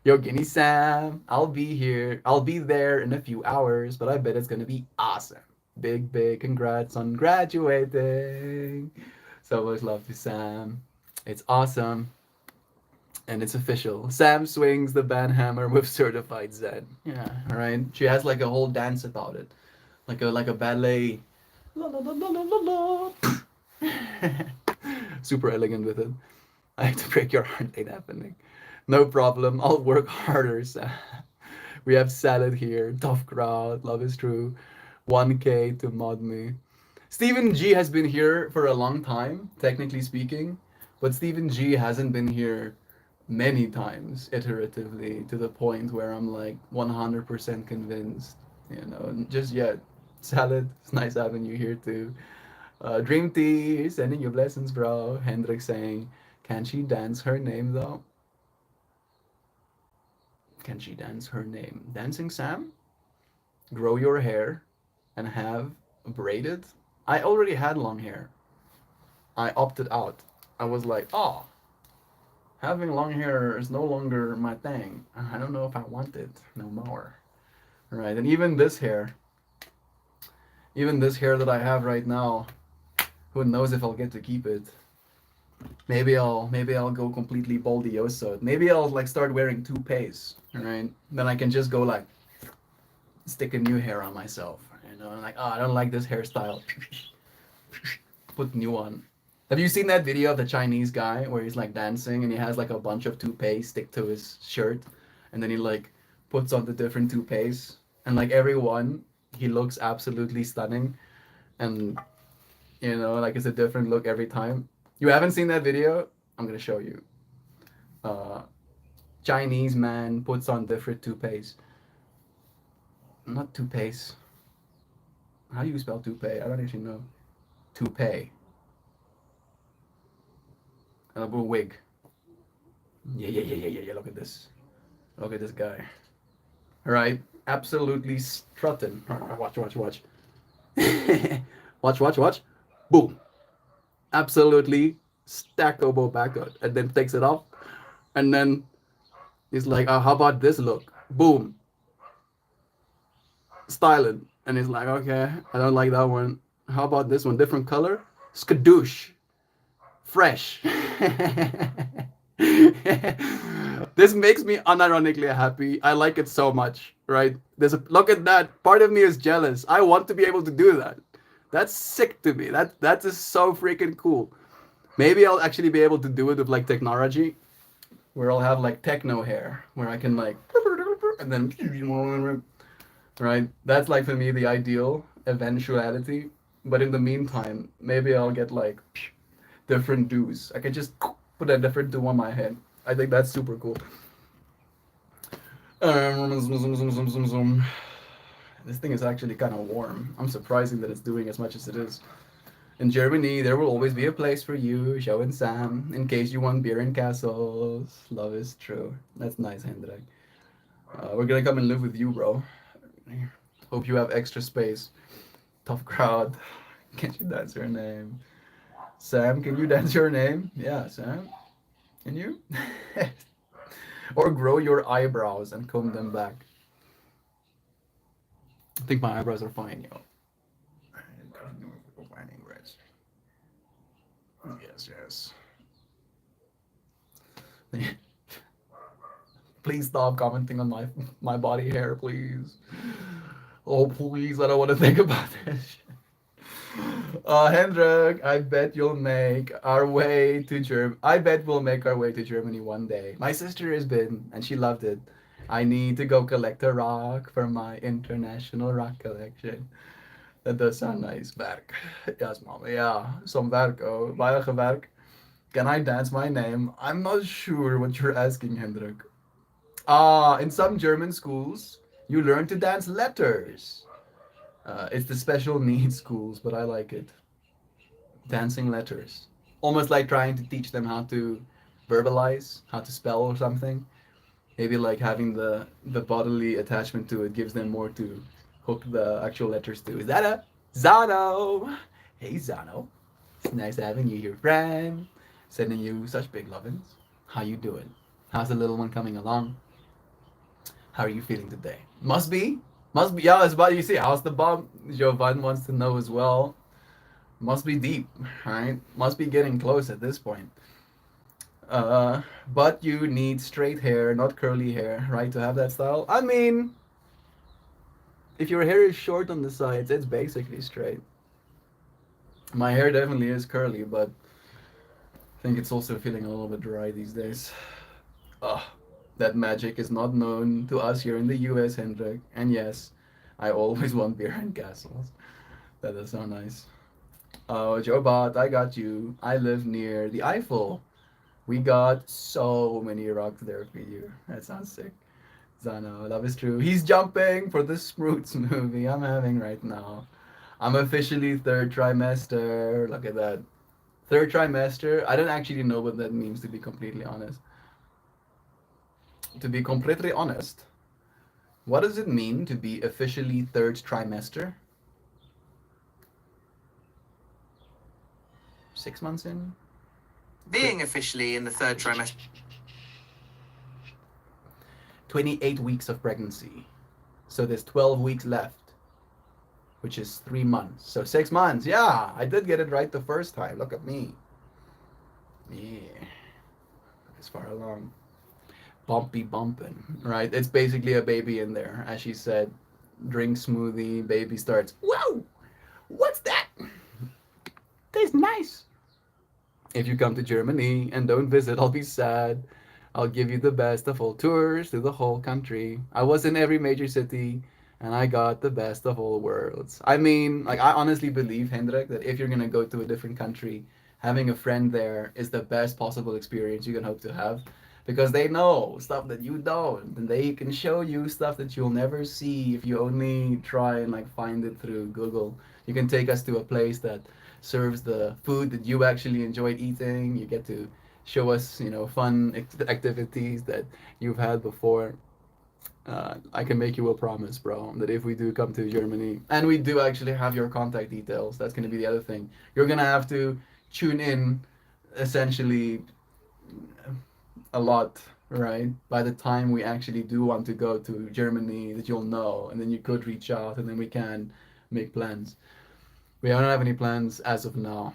S1: Yo, Guinea Sam, I'll be here. I'll be there in a few hours, but I bet it's gonna be awesome. Big, big congrats on graduating. So much love to Sam. It's awesome. And it's official. Sam swings the banhammer with certified Zen. Yeah, right. She has like a whole dance about it, like a ballet. La la la la la la la. Super elegant with it. I have to break your heart, ain't happening. No problem. I'll work harder, Sam. We have salad here. Tough crowd. Love is true. 1K to mod me. Stephen G has been here for a long time, technically speaking, but Stephen G hasn't been here many times iteratively to the point where I'm like 100% convinced, just yet. Salad, it's nice having you here too. Dream Tea, sending you blessings, bro. Hendrik saying, can she dance her name though? Can she dance her name? Dancing Sam? Grow your hair and have braided? I already had long hair. I opted out. I was like, oh, having long hair is no longer my thing. I don't know if I want it no more. Right, and even this hair that I have right now, who knows if I'll get to keep it. Maybe I'll go completely baldioso. Maybe I'll like start wearing toupees, right? Then I can just go like stick a new hair on myself, and like, oh, I don't like this hairstyle. Put new one. Have you seen that video of the Chinese guy where he's like dancing and he has like a bunch of toupees stick to his shirt, and then he like puts on the different toupees, and like every one he looks absolutely stunning, and like it's a different look every time. You haven't seen that video? I'm gonna show you. Uh, Chinese man puts on different toupees. Not toupees. How do you spell toupee? I don't actually know. Toupee. A wig. Yeah. Look at this. Look at this guy. All right. Absolutely strutting. Watch. Watch. Boom. Absolutely stackable backward. And then takes it off. And then he's like, oh, how about this look? Boom. Styling. And he's like, okay, I don't like that one. How about this one? Different color? Skadoosh. Fresh. This makes me unironically happy. I like it so much, right? Look at that. Part of me is jealous. I want to be able to do that. That's sick to me. That is so freaking cool. Maybe I'll actually be able to do it with like technology, where I'll have like techno hair, where I can like, and then, right? That's like for me the ideal eventuality. But in the meantime, maybe I'll get like different do's. I can just put a different do on my head. I think that's super cool. This thing is actually kind of warm. I'm surprising that it's doing as much as it is. In Germany, there will always be a place for you, Joe and Sam, in case you want beer and castles. Love is true. That's nice, Hendrik. We're gonna come and live with you, bro. Hope you have extra space. Tough crowd. Can't you dance your name? Sam, can you dance your name? Yeah, Sam. Can you? Or grow your eyebrows and comb them back. I think my eyebrows are fine, yo. Yes. Please stop commenting on my body hair, please. Oh, please, I don't want to think about this. Hendrik, I bet you'll make our way to Germany. I bet we'll make our way to Germany one day. My sister has been, and she loved it. I need to go collect a rock for my international rock collection. That does sound nice. Werk. Yes, mom. Yeah, some werk. Oh, weinig werk. Can I dance my name? I'm not sure what you're asking, Hendrik. In some German schools, you learn to dance letters. It's the special needs schools, but I like it. Dancing letters. Almost like trying to teach them how to verbalize, how to spell or something. Maybe like having the bodily attachment to it gives them more to hook the actual letters to. Is that a Zano? Hey Zano. It's nice having you here, friend. Sending you such big lovins. How you doing? How's the little one coming along? How are you feeling today? Must be. Yeah, it's about you see. How's the bomb? Jovan wants to know as well. Must be deep, right? Must be getting close at this point. But you need straight hair, not curly hair, right, to have that style. I mean, if your hair is short on the sides, it's basically straight. My hair definitely is curly, but I think it's also feeling a little bit dry these days. Ugh, that magic is not known to us here in the US, Hendrik. And yes, I always want beer and castles. That is so nice. Oh, Joe Bot, I got you. I live near the Eiffel. We got so many rocks there for you. That sounds sick. Zano, love is true. He's jumping for the Smoots movie I'm having right now. I'm officially third trimester. Look at that. Third trimester. I don't actually know what that means, to be completely honest. To be completely honest, what does it mean to be officially third trimester? 6 months in?
S3: Being officially in the third trimester.
S1: 28 weeks of pregnancy. So there's 12 weeks left, which is 3 months. So 6 months. Yeah, I did get it right the first time. Look at me. Yeah, it's far along. Bumpy bumping, right? It's basically a baby in there. As she said, drink smoothie, baby starts. Whoa! What's that? Tastes nice. If you come to Germany and don't visit, I'll be sad. I'll give you the best of all tours to the whole country. I was in every major city and I got the best of all worlds. I mean, like, I honestly believe, Hendrik, that if you're gonna go to a different country, having a friend there is the best possible experience you can hope to have because they know stuff that you don't and they can show you stuff that you'll never see if you only try and like find it through Google. You can take us to a place that serves the food that you actually enjoy eating. You get to show us, fun activities that you've had before. I can make you a promise, bro, that if we do come to Germany and we do actually have your contact details, that's going to be the other thing. You're going to have to tune in essentially a lot, right? By the time we actually do want to go to Germany, that you'll know, and then you could reach out and then we can make plans. We don't have any plans as of now.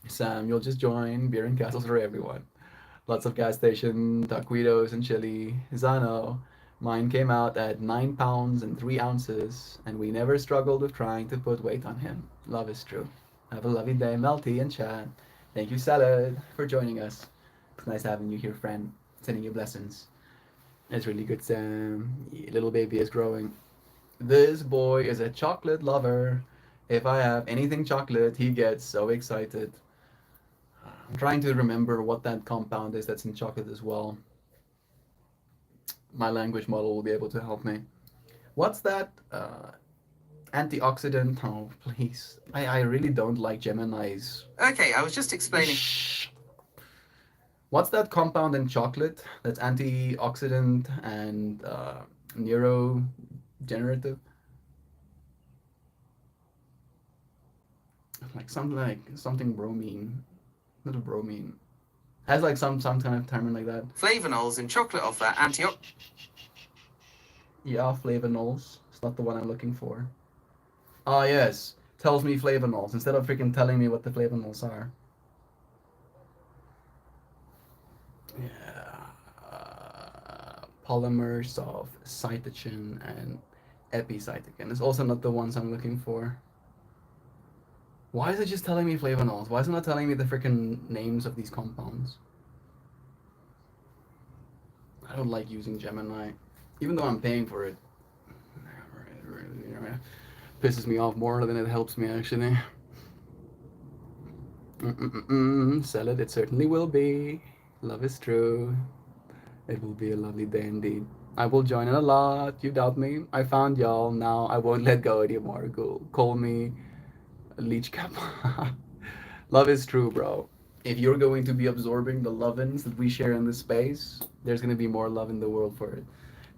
S1: Sam, you'll just join Beer and Castles for everyone. Lots of gas station, taquitos, and chili. Zano. Mine came out at 9 pounds and 3 ounces, and we never struggled with trying to put weight on him. Love is true. Have a lovely day, Melty and Chad. Thank you, Salad, for joining us. It's nice having you here, friend. Sending you blessings. It's really good, Sam. Little baby is growing. This boy is a chocolate lover. If I have anything chocolate, he gets so excited. I'm trying to remember what that compound is that's in chocolate as well. My language model will be able to help me. What's that antioxidant? Oh, please. I really don't like Gemini's.
S3: Okay, I was just explaining.
S1: Shh. What's that compound in chocolate that's antioxidant and neurogenerative? Like something bromine. Not a bromine. Has like some kind of term like that.
S3: Flavonols in chocolate offer antioxidant.
S1: Yeah, flavonols. It's not the one I'm looking for. Ah, yes. Tells me flavonols instead of freaking telling me what the flavonols are. Yeah. Polymers of cytogen and epicytogen. It's also not the ones I'm looking for. Why is it just telling me flavonols? Why is it not telling me the freaking names of these compounds? I don't like using Gemini, even though I'm paying for it. Pisses me off more than it helps me, actually. Sell it, it certainly will be. Love is true. It will be a lovely day indeed. I will join in a lot. You doubt me? I found y'all. Now I won't let go anymore. Go call me leech cap. Love is true, bro. If you're going to be absorbing the lovin's that we share in this space, there's going to be more love in the world for it.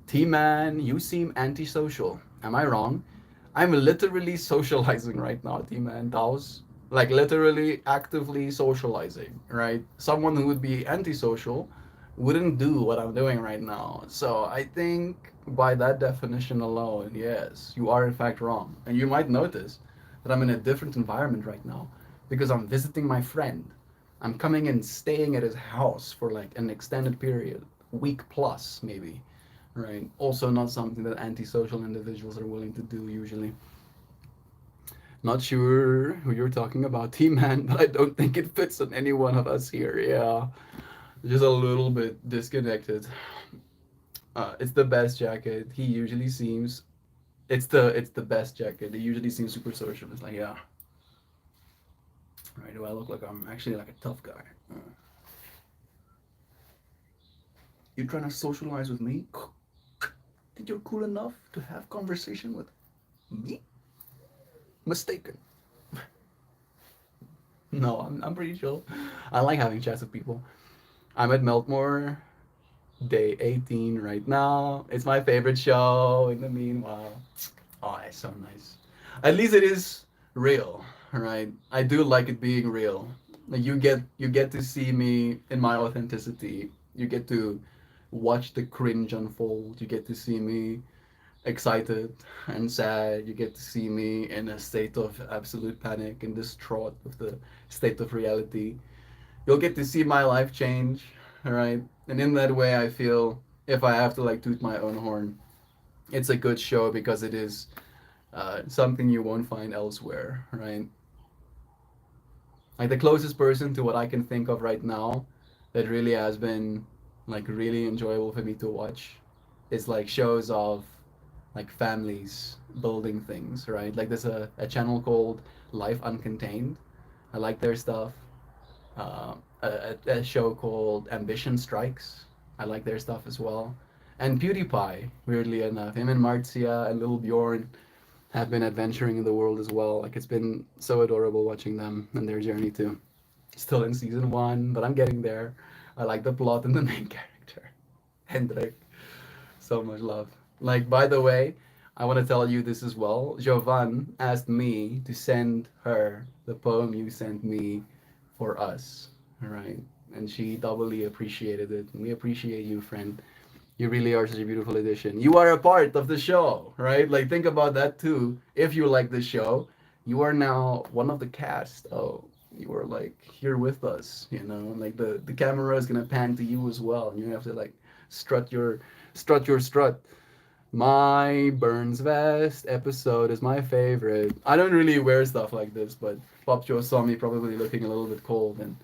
S1: T-Man, you seem antisocial. Am I wrong? I'm literally socializing right now, T-Man. Daos. Like, literally, actively socializing, right? Someone who would be antisocial wouldn't do what I'm doing right now. So I think by that definition alone, yes, you are in fact wrong. And you might notice that I'm in a different environment right now because I'm visiting my friend. I'm coming and staying at his house for like an extended period, week plus maybe, right? Also not something that antisocial individuals are willing to do usually. Not sure who you're talking about, T-Man, but I don't think it fits on any one of us here. Yeah, just a little bit disconnected. It's the best jacket. He usually seems It's the best jacket. They usually seem super social. It's like, yeah, right. Do I look like I'm actually like a tough guy? You trying to socialize with me? Think you're cool enough to have conversation with me? Mistaken. No, I'm pretty chill. I like having chats with people. I'm at Meltmore, day 18 right now. It's my favorite show in the meanwhile. Oh, it's so nice. At least it is real, right? I do like it being real. Like you get to see me in my authenticity. You get to watch the cringe unfold. You get to see me excited and sad. You get to see me in a state of absolute panic and distraught with the state of reality. You'll get to see my life change, right? And in that way, I feel if I have to like toot my own horn, it's a good show because it is something you won't find elsewhere, right? Like the closest person to what I can think of right now that really has been like really enjoyable for me to watch is like shows of like families building things, right? Like there's a channel called Life Uncontained. I like their stuff. A show called Ambition Strikes. I like their stuff as well. And PewDiePie, weirdly enough, him and Marcia and Little Bjorn have been adventuring in the world as well. Like it's been so adorable watching them and their journey too. Still in season one, but I'm getting there. I like the plot and the main character, Hendrik. So much love. Like by the way, I want to tell you this as well. Jovan asked me to send her the poem you sent me for us, right? And she doubly appreciated it. And we appreciate you, friend. You really are such a beautiful addition. You are a part of the show, right? Like think about that too. If you like the show, you are now one of the cast. Oh, you are like here with us, you know. Like the camera is gonna pan to you as well, and you have to like strut your strut. My Burns Vest episode is my favorite. I don't really wear stuff like this, but Pop Joe saw me probably looking a little bit cold, and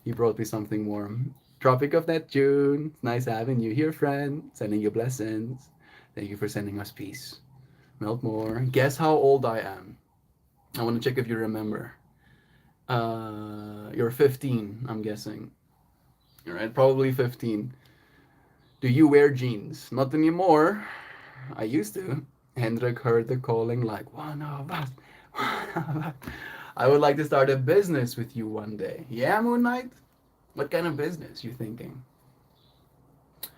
S1: he brought me something warm. Tropic of Neptune. Nice having you here, friend. Sending you blessings. Thank you for sending us peace. Meltmore. Guess how old I am. I want to check if you remember. You're 15, I'm guessing. All right, probably 15. Do you wear jeans? Not anymore. I used to. Hendrik heard the calling like one of us. One of us. I would like to start a business with you one day. Yeah, Moon Knight? What kind of business you thinking?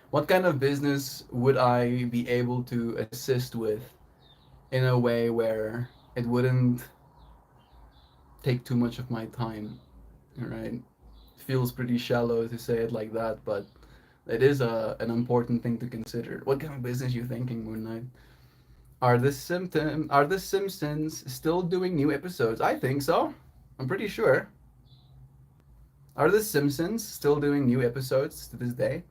S1: What kind of business would I be able to assist with in a way where it wouldn't take too much of my time? All right. Feels pretty shallow to say it like that, but it is an important thing to consider. What kind of business you thinking, Moon Knight? Are the Simpsons still doing new episodes? I think so. I'm pretty sure. Are the Simpsons still doing new episodes to this day?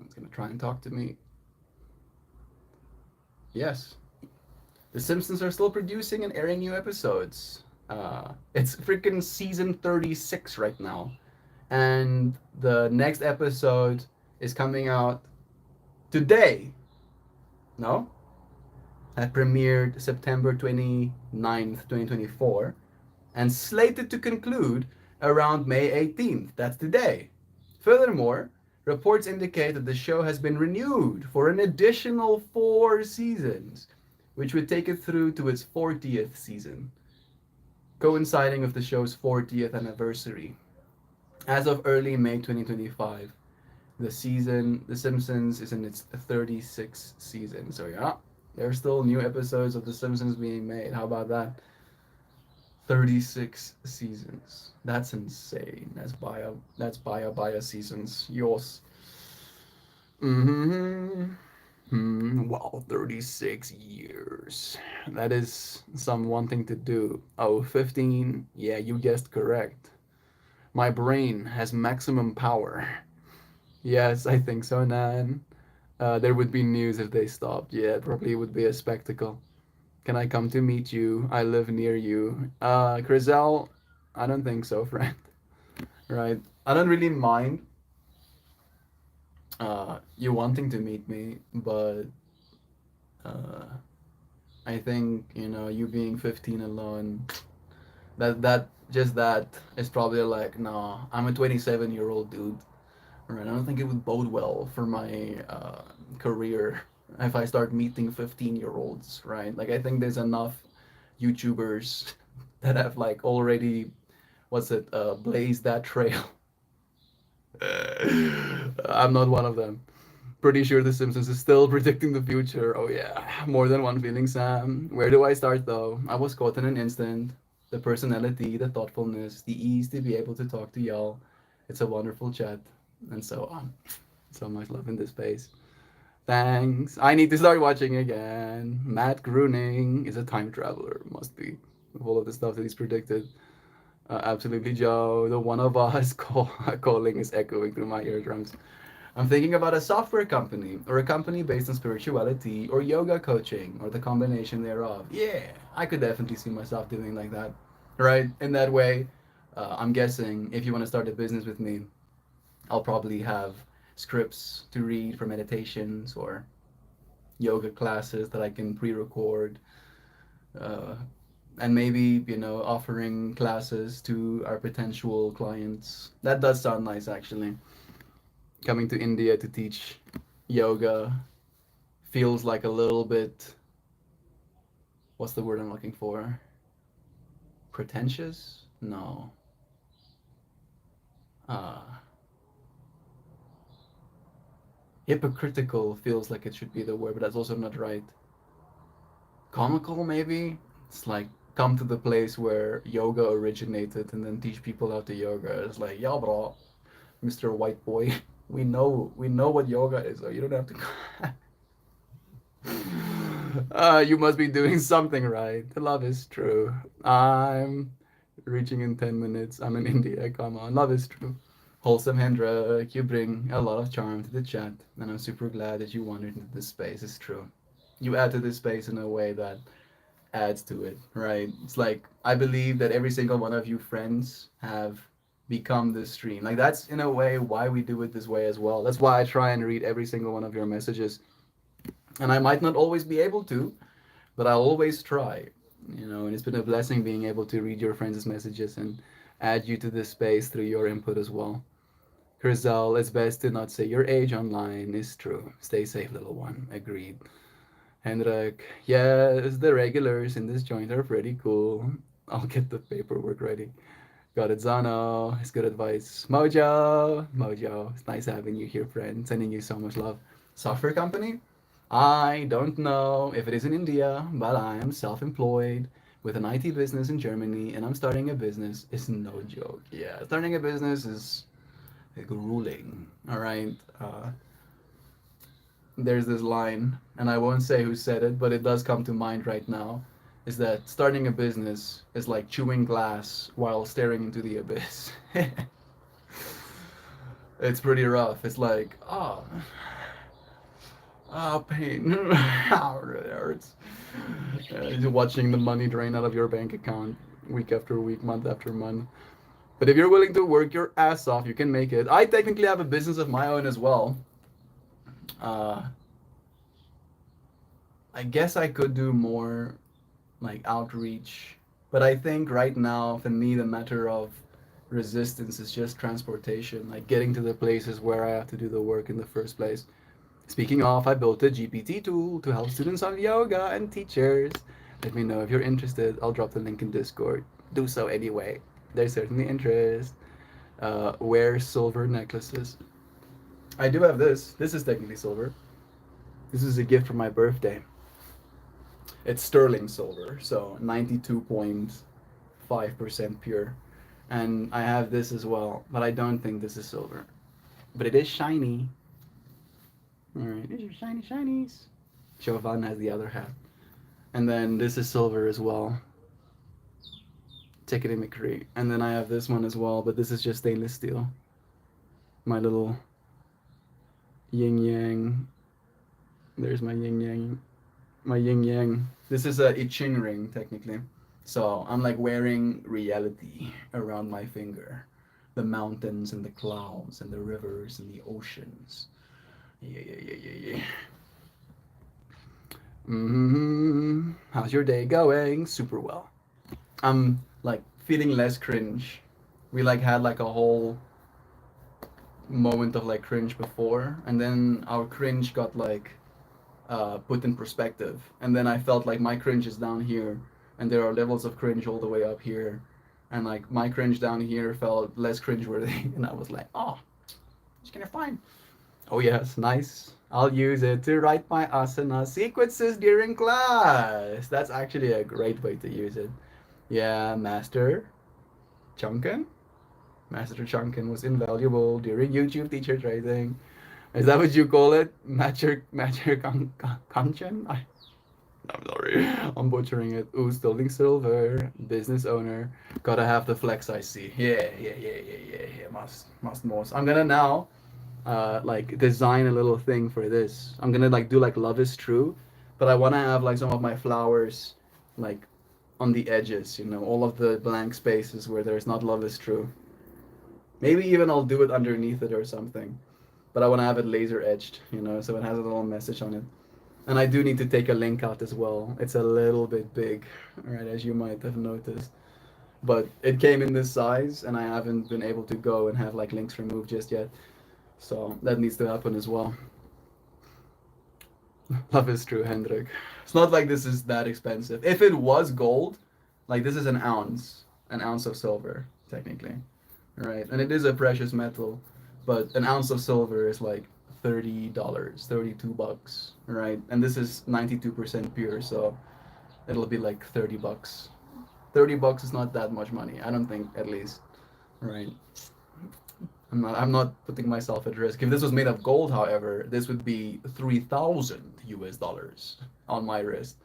S1: It's gonna try and talk to me. Yes. The Simpsons are still producing and airing new episodes. It's freaking season 36 right now. And the next episode is coming out today. No? That premiered September 29th, 2024, and slated to conclude around May 18th. That's today. Furthermore, reports indicate that the show has been renewed for an additional 4 seasons, which would take it through to its 40th season, coinciding with the show's 40th anniversary. As of early May 2025, The Simpsons is in its 36th season. So yeah, there's still new episodes of The Simpsons being made. How about that? 36 seasons. That's insane. That's Baya seasons. Yours. Mm-hmm. Wow, 36 years. That is some one thing to do. Oh, 15. Yeah, you guessed correct. My brain has maximum power. Yes, I think so, Nan. There would be news if they stopped. Yeah, it probably would be a spectacle. Can I come to meet you? I live near you. Crizel, I don't think so, friend. Right. I don't really mind you wanting to meet me, but uh, I think you being 15 alone, that is probably like, no, I'm a 27-year-old dude. Right, I don't think it would bode well for my career if I start meeting 15-year-olds, right? Like, I think there's enough YouTubers that have like already, what's it, blazed that trail. I'm not one of them. Pretty sure The Simpsons is still predicting the future. Oh yeah, more than one feeling, Sam. Where do I start though? I was caught in an instant. The personality, the thoughtfulness, the ease to be able to talk to y'all. It's a wonderful chat, and so on. So much love in this space. Thanks. I need to start watching again. Matt Groening is a time traveler. Must be. With all of the stuff that he's predicted. Absolutely, Joe. The one of us calling is echoing through my eardrums. I'm thinking about a software company or a company based on spirituality or yoga coaching or the combination thereof. Yeah, I could definitely see myself doing like that. Right? In that way, I'm guessing if you want to start a business with me, I'll probably have scripts to read for meditations or yoga classes that I can pre record. Uh, and maybe, offering classes to our potential clients. That does sound nice, actually. Coming to India to teach yoga feels like a little bit, what's the word I'm looking for? Pretentious? No. Uh, Hypocritical feels like it should be the word, but that's also not right. Comical, maybe? It's like come to the place where yoga originated and then teach people how to yoga. It's like, yeah, bro, Mr. White Boy, we know what yoga is, so you don't have to. You must be doing something right. Love is true. I'm reaching in 10 minutes. I'm in India. Come on. Love is true. Wholesome Hendra, you bring a lot of charm to the chat, and I'm super glad that you wandered into this space. It's true. You add to this space in a way that adds to it, right? It's like I believe that every single one of you friends have become this stream. Like that's in a way why we do it this way as well. That's why I try and read every single one of your messages. And I might not always be able to, but I'll always try. And it's been a blessing being able to read your friends' messages and add you to this space through your input as well. Crizel, it's best to not say your age online is true. Stay safe, little one. Agreed. Henrik, yes, the regulars in this joint are pretty cool. I'll get the paperwork ready. Got it, Zano. It's good advice. Mojo, it's nice having you here, friend. Sending you so much love. Software company? I don't know if it is in India, but I am self-employed with an IT business in Germany, and I'm starting a business. It's no joke. Yeah, starting a business is grueling. All right. There's this line, and I won't say who said it, but it does come to mind right now, is that starting a business is like chewing glass while staring into the abyss. It's pretty rough. It's like, pain. Ow, it hurts. Watching the money drain out of your bank account week after week, month after month. But if you're willing to work your ass off, you can make it. I technically have a business of my own as well. Uh, I guess I could do more like outreach, but I think right now for me the matter of resistance is just transportation, like getting to the places where I have to do the work in the first place. Speaking of, I built a GPT tool to help students on yoga and teachers. Let me know if you're interested. I'll drop the link in Discord. Do so anyway. There's certainly interest. Wear silver necklaces. I do have this. This is technically silver. This is a gift for my birthday. It's sterling silver, so 92.5% pure. And I have this as well, but I don't think this is silver. But it is shiny. Alright, these are shiny shinies. Chauvin has the other half. And then this is silver as well. Tickety McCree. And then I have this one as well, but this is just stainless steel. My little yin yang. There's my yin yang. My yin yang. This is a I Ching ring, technically. So I'm like wearing reality around my finger. The mountains and the clouds and the rivers and the oceans. Yeah. How's your day going? Super well. I'm like feeling less cringe. We like had like a whole moment of like cringe before, and then our cringe got like put in perspective, and then I felt like my cringe is down here, and there are levels of cringe all the way up here, and like my cringe down here felt less cringeworthy, and I was like, oh, it's kind of fine. Oh yes, nice. I'll use it to write my asana sequences during class. That's actually a great way to use it. Yeah, Master Chunkin. Master Chunkin was invaluable during YouTube teacher training. Is that what you call it? Master Kanchan? I'm sorry. I'm butchering it. Ooh, Sterling Silver, business owner. Gotta have the flex I see. Yeah. Must. I'm gonna now like design a little thing for this. I'm gonna like do like love is true, but I wanna have like some of my flowers like on the edges, all of the blank spaces where there's not love is true. Maybe even I'll do it underneath it or something. But I wanna have it laser edged, so it has a little message on it. And I do need to take a link out as well. It's a little bit big, right, as you might have noticed. But it came in this size, and I haven't been able to go and have like links removed just yet. So that needs to happen as well. Love is true, Hendrik. It's not like this is that expensive. If it was gold, like this is an ounce of silver, technically, right? And it is a precious metal, but an ounce of silver is like $30, $32, right? And this is 92% pure, so it'll be like $30. $30 is not that much money, I don't think, at least, right? I'm not putting myself at risk. If this was made of gold, however, this would be 3,000 US dollars on my wrist.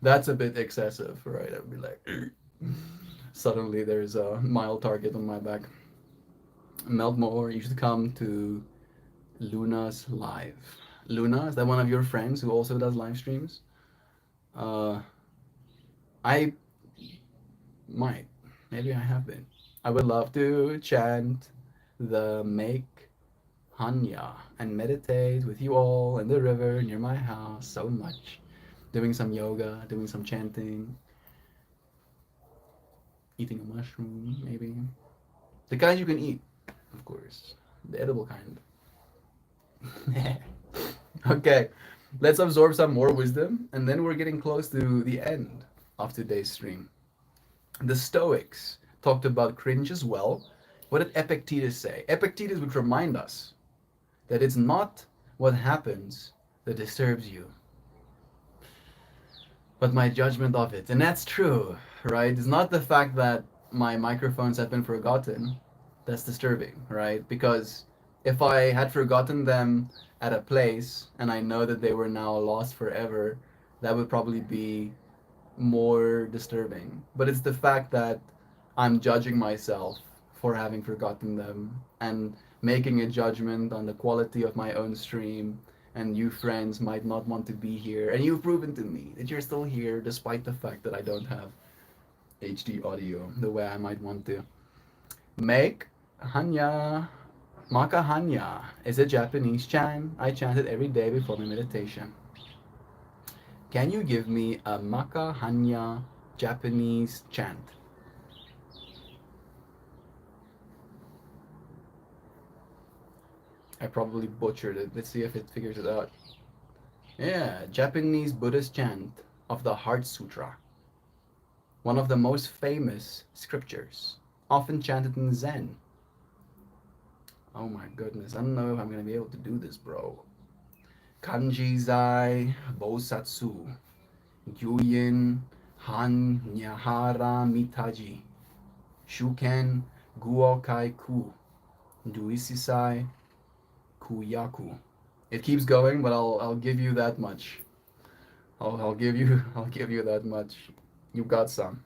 S1: That's a bit excessive, right? I'd be like, suddenly there's a mile target on my back. Meltmore, you should come to Luna's live. Luna, is that one of your friends who also does live streams? Uh, I might. Maybe I have been. I would love to chant the Make Hanya and meditate with you all in the river near my house so much. Doing some yoga, doing some chanting, eating a mushroom, maybe. The kind you can eat, of course. The edible kind. Okay, let's absorb some more wisdom, and then we're getting close to the end of today's stream. The Stoics talked about cringe as well. What did Epictetus say? Epictetus would remind us that it's not what happens that disturbs you, but my judgment of it. And that's true, right? It's not the fact that my microphones have been forgotten that's disturbing, right? Because if I had forgotten them at a place and I know that they were now lost forever, that would probably be more disturbing. But it's the fact that I'm judging myself for having forgotten them and making a judgment on the quality of my own stream. And you friends might not want to be here. And you've proven to me that you're still here despite the fact that I don't have HD audio the way I might want to. Make Hanya. Maka Hanya is a Japanese chant I chant it every day before my meditation. Can you give me a Maka Hanya Japanese chant? I probably butchered it. Let's see if it figures it out. Yeah, Japanese Buddhist chant of the Heart Sutra. One of the most famous scriptures, often chanted in Zen. Oh my goodness, I don't know if I'm gonna be able to do this, bro. Kanji Zai Bosatsu Gyuyin Han Nyahara Mitaji Shuken Guokai Ku Duisisai Kuyaku. It keeps going, but I'll give you that much. I'll give you that much. You got some.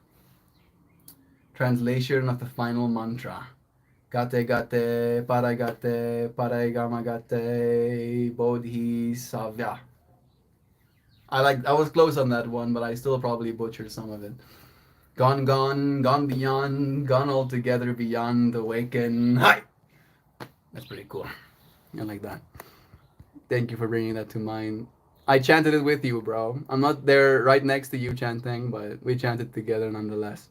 S1: Translation of the final mantra. Gate gate paragama gate bodhi savya. I was close on that one, but I still probably butchered some of it. Gone beyond, gone altogether beyond, awaken. Hi! That's pretty cool. I like that. Thank you for bringing that to mind. I chanted it with you, bro. I'm not there right next to you chanting, but we chanted together nonetheless.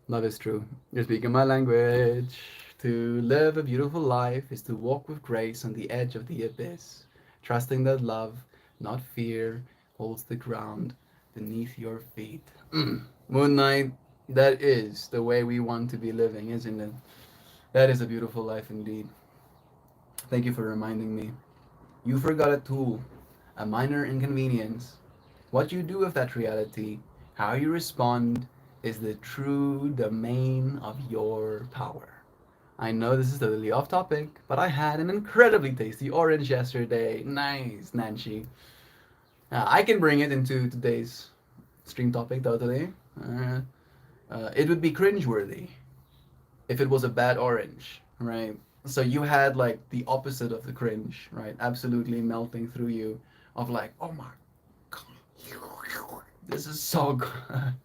S1: Love is true. You're speaking my language. To live a beautiful life is to walk with grace on the edge of the abyss, trusting that love, not fear, holds the ground beneath your feet. Moon Knight, that is the way we want to be living, isn't it? That is a beautiful life indeed. Thank you for reminding me. You forgot a tool, a minor inconvenience. What you do with that reality, how you respond, is the true domain of your power. I know this is totally off topic, but I had an incredibly tasty orange yesterday. Nice, Nancy. I can bring it into today's stream topic totally. It would be cringeworthy if it was a bad orange, right? So you had like the opposite of the cringe, right? Absolutely melting through you, of like, oh my god, this is so good.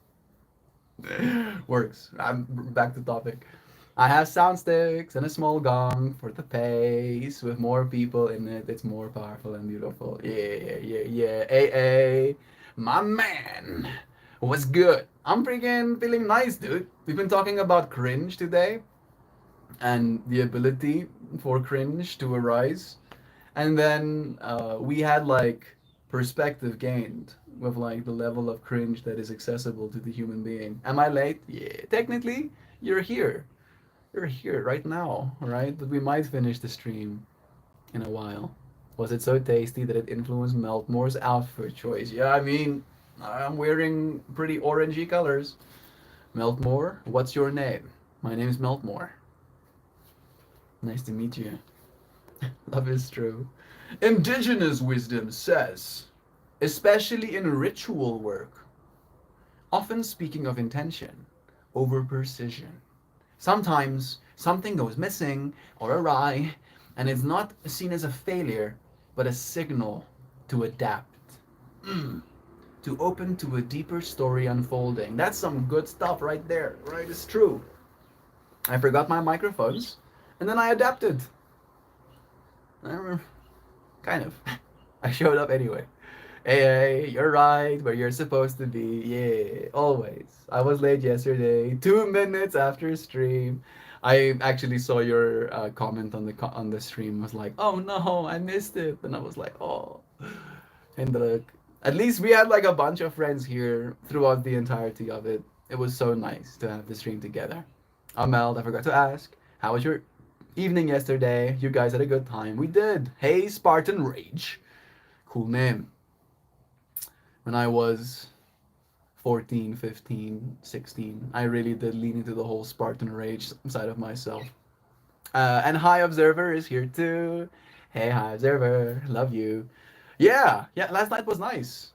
S1: Works. I'm back to topic. I have sound sticks and a small gong for the pace. With more people in it, it's more powerful and beautiful. Yeah, yeah, yeah. AA, my man. What's good? I'm freaking feeling nice, dude. We've been talking about cringe today and the ability for cringe to arise. And then we had like perspective gained with like the level of cringe that is accessible to the human being. Am I late? Yeah, technically, you're here. You're here right now, right? But we might finish the stream in a while. Was it so tasty that it influenced Meltmore's outfit choice? Yeah, I mean, I'm wearing pretty orangey colors. Meltmore, what's your name? My name is Meltmore. Nice to meet you. Love is true. Indigenous wisdom says, especially in ritual work, often speaking of intention over precision. Sometimes something goes missing or awry, and it's not seen as a failure, but a signal to adapt. To open to a deeper story unfolding. That's some good stuff right there, right? It's true. I forgot my microphones, and then I adapted. Kind of. I showed up anyway. Hey, you're right where you're supposed to be. Yeah, always. I was late yesterday, 2 minutes after stream. I actually saw your comment on the stream. Was like, oh no, I missed it, and I was like, oh. And look, at least we had like a bunch of friends here throughout the entirety of it. It was so nice to have the stream together. Mel, I forgot to ask, how was your evening yesterday? You guys had a good time. We did. Hey, Spartan Rage. Cool name. When I was 14, 15, 16, I really did lean into the whole Spartan Rage side of myself. And High Observer is here too. Hey, High Observer. Love you. Yeah, yeah, last night was nice.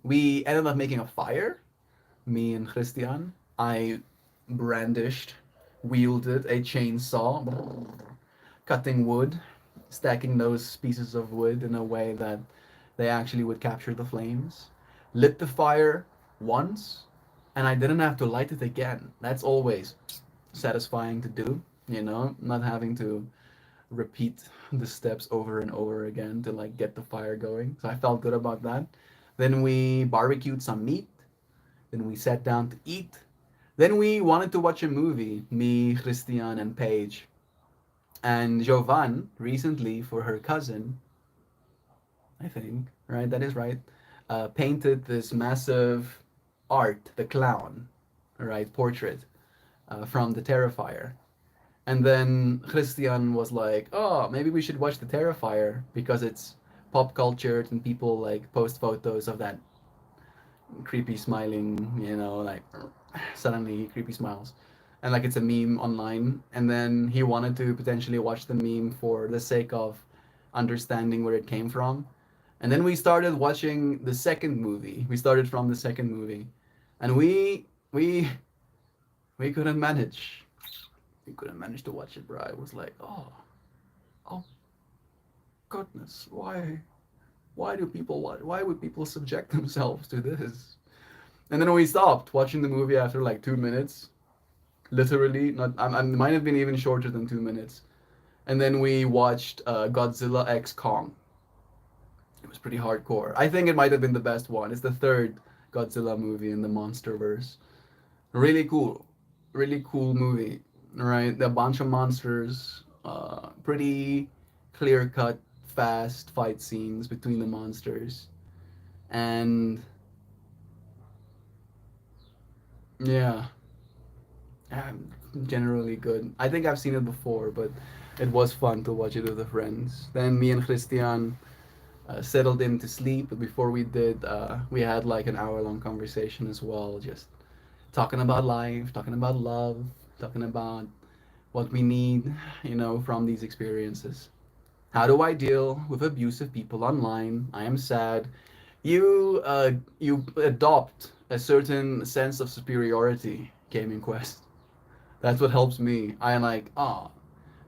S1: We ended up making a fire, me and Christian. I brandished, wielded a chainsaw, cutting wood, stacking those pieces of wood in a way that they actually would capture the flames. Lit the fire once, and I didn't have to light it again. That's always satisfying to do, not having to repeat the steps over and over again to like get the fire going. So I felt good about that. Then we barbecued some meat. Then we sat down to eat. Then we wanted to watch a movie, me, Christian, and Paige. And Jovan recently, for her cousin, I think, right? That is right. Painted this massive art, the clown, right? Portrait from the Terrifier. And then Christian was like, "Oh, maybe we should watch the Terrifier because it's pop culture and people like post photos of that creepy smiling, like suddenly creepy smiles, and like it's a meme online." And then he wanted to potentially watch the meme for the sake of understanding where it came from. And then we started watching the second movie. We started from the second movie, and we couldn't manage. We couldn't manage to watch it, bro. I was like, oh goodness, why do people why would people subject themselves to this? And then we stopped watching the movie after like 2 minutes, literally. Not, I might have been even shorter than 2 minutes. And then we watched Godzilla X Kong. It was pretty hardcore. I think it might have been the best one. It's the third Godzilla movie in the MonsterVerse. Really cool, really cool movie. Right, a bunch of monsters. Pretty clear cut, fast fight scenes between the monsters, and yeah, generally good. I think I've seen it before, but it was fun to watch it with the friends. Then me and Christian settled in to sleep, but before we did, we had like an hour long conversation as well, just talking about life, talking about love, talking about what we need, from these experiences. How do I deal with abusive people online? I am sad. You adopt a certain sense of superiority, Gaming Quest. That's what helps me. I am like,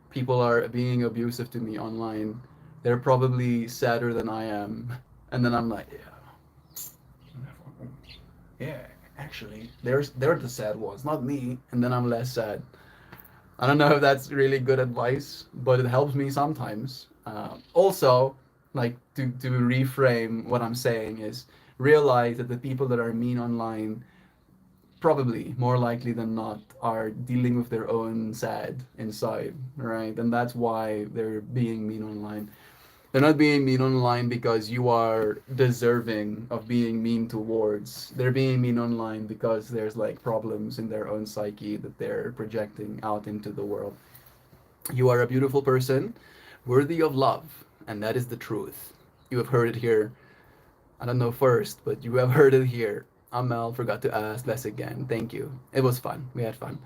S1: people are being abusive to me online. They're probably sadder than I am. And then I'm like, yeah, actually, they're the sad ones, not me. And then I'm less sad. I don't know if that's really good advice, but it helps me sometimes. Also, like to reframe what I'm saying is realize that the people that are mean online probably more likely than not are dealing with their own sad inside, right? And that's why they're being mean online. They're not being mean online because you are deserving of being mean towards. They're being mean online because there's like problems in their own psyche that they're projecting out into the world. You are a beautiful person, worthy of love, and that is the truth. You have heard it here. I don't know first, but you have heard it here. Amel forgot to ask. Les again. Thank you. It was fun. We had fun.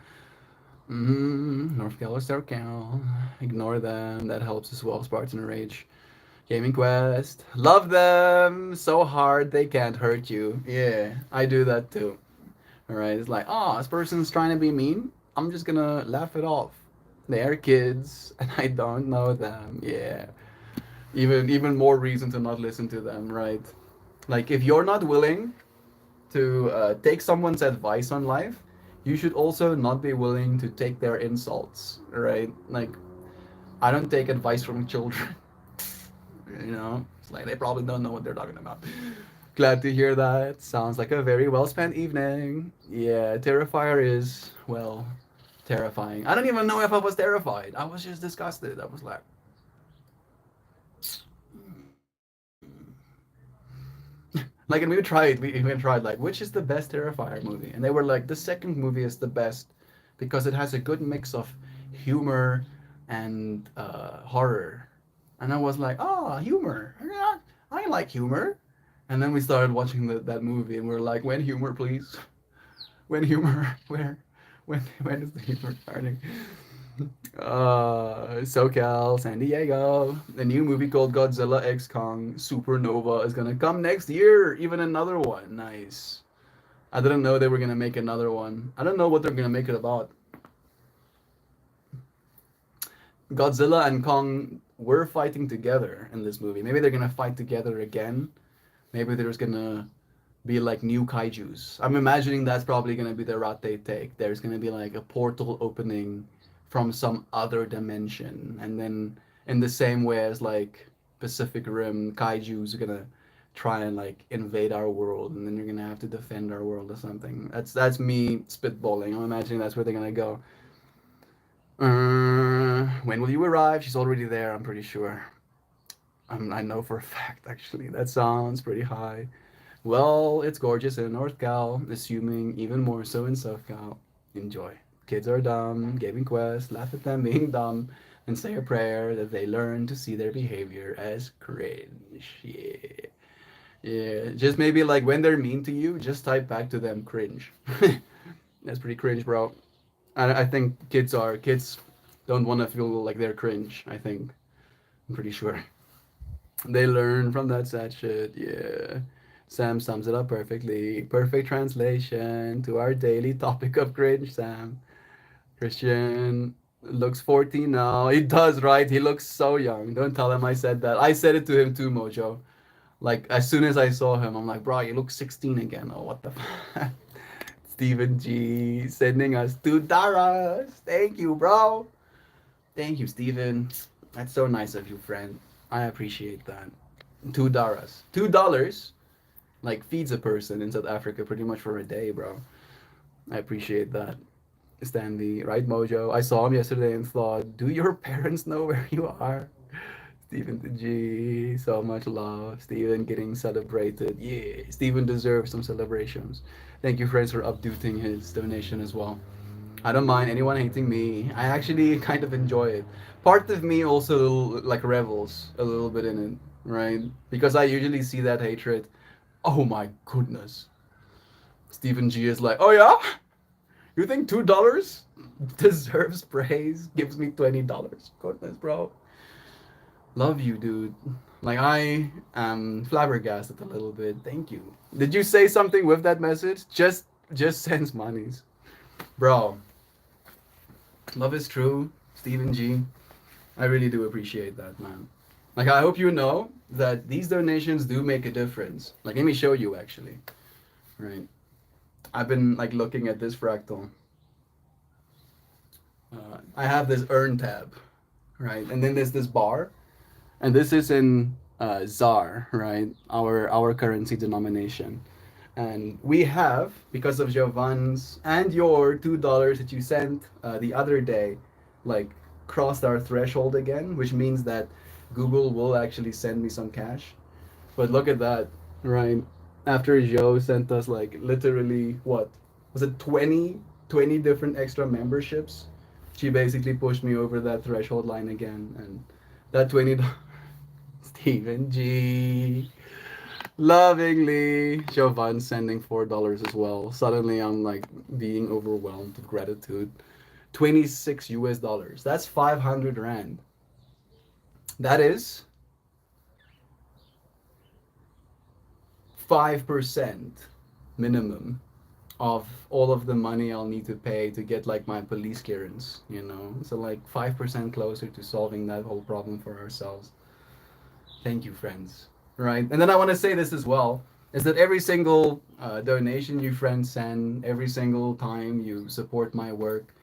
S1: North Cal or South Cal. Ignore them. That helps as well. Spartan Rage. Gaming Quest. Love them so hard they can't hurt you. Yeah, I do that too. Alright, it's like, this person's trying to be mean. I'm just gonna laugh it off. They are kids and I don't know them. Yeah. Even more reason to not listen to them, right? Like if you're not willing to take someone's advice on life, you should also not be willing to take their insults, right? Like I don't take advice from children. It's like they probably don't know what they're talking about. Glad to hear that. Sounds like a very well spent evening. Yeah, Terrifier is, well, terrifying. I don't even know if I was terrified. I was just disgusted. I was like, like, and we even tried, like, which is the best Terrifier movie? And they were like, the second movie is the best because it has a good mix of humor and horror. And I was like, humor. Yeah, I like humor. And then we started watching that movie, and we are like, when humor, please? When humor? Where? When is the humor starting? SoCal, San Diego. A new movie called Godzilla X Kong Supernova is gonna come next year. Even another one. Nice. I didn't know they were gonna make another one. I don't know what they're gonna make it about. Godzilla and Kong were fighting together in this movie. Maybe they're gonna fight together again. Maybe there's gonna be like new kaijus. I'm imagining that's probably gonna be the route they take. There's gonna be like a portal opening from some other dimension, and then in the same way as like Pacific Rim, kaijus are gonna try and like invade our world, and then you're gonna have to defend our world or something. That's me spitballing. I'm imagining that's where they're gonna go. When will you arrive? She's already there, I'm pretty sure. I know for a fact, actually. That sounds pretty high. Well, it's gorgeous in North Cal, assuming even more so in South Cal. Enjoy. Kids are dumb, Gaming Quest, laugh at them being dumb, and say a prayer that they learn to see their behavior as cringe. Yeah. Yeah. Just maybe like when they're mean to you, just type back to them cringe. That's pretty cringe, bro. I think kids don't want to feel like they're cringe. I'm pretty sure they learn from that sad shit. Yeah. Sam sums it up perfectly. Perfect translation to our daily topic of cringe. Sam Christian looks 14 now. He does, right? He looks so young. Don't tell him I said that. I said it to him too, Mojo. Like as soon as I saw him, I'm like, bro, you look 16 again. Oh, what the. Stephen G sending us $2. Thank you, bro. Thank you, Stephen. That's so nice of you, friend. I appreciate that. $2. $2 like feeds a person in South Africa pretty much for a day, bro. I appreciate that. Stanley, right, Mojo? I saw him yesterday and thought, do your parents know where you are? Stephen the G, so much love. Stephen getting celebrated. Yeah, Stephen deserves some celebrations. Thank you, friends, for updating his donation as well. I don't mind anyone hating me. I actually kind of enjoy it. Part of me also like revels a little bit in it, right? Because I usually see that hatred. Oh my goodness. Stephen G is like, oh yeah? You think $2 deserves praise? Gives me $20. Goodness, bro. Love you, dude. Like I am flabbergasted a little bit. Thank you. Did you say something with that message? Just sends monies. Bro, love is true. Stephen G. I really do appreciate that, man. Like I hope you know that these donations do make a difference. Like let me show you actually. Right. I've been like looking at this fractal. I have this earn tab, right? And then there's this bar, and this is in ZAR, right? Our currency denomination. And we have, because of Giovan's and your $2 that you sent the other day, like crossed our threshold again, which means that Google will actually send me some cash. But look at that, right? After Joe sent us like literally what was it 20 different extra memberships, she basically pushed me over that threshold line again, and that $20. Stephen G. Lovingly, Jovan sending $4 as well. Suddenly, I'm like being overwhelmed with gratitude. 26 US dollars. That's 500 rand. That is 5% minimum of all of the money I'll need to pay to get like my police clearance, you know? So like 5% closer to solving that whole problem for ourselves. Thank you, friends. Right? And then I want to say this as well, is that every single donation you friends send, every single time you support my work,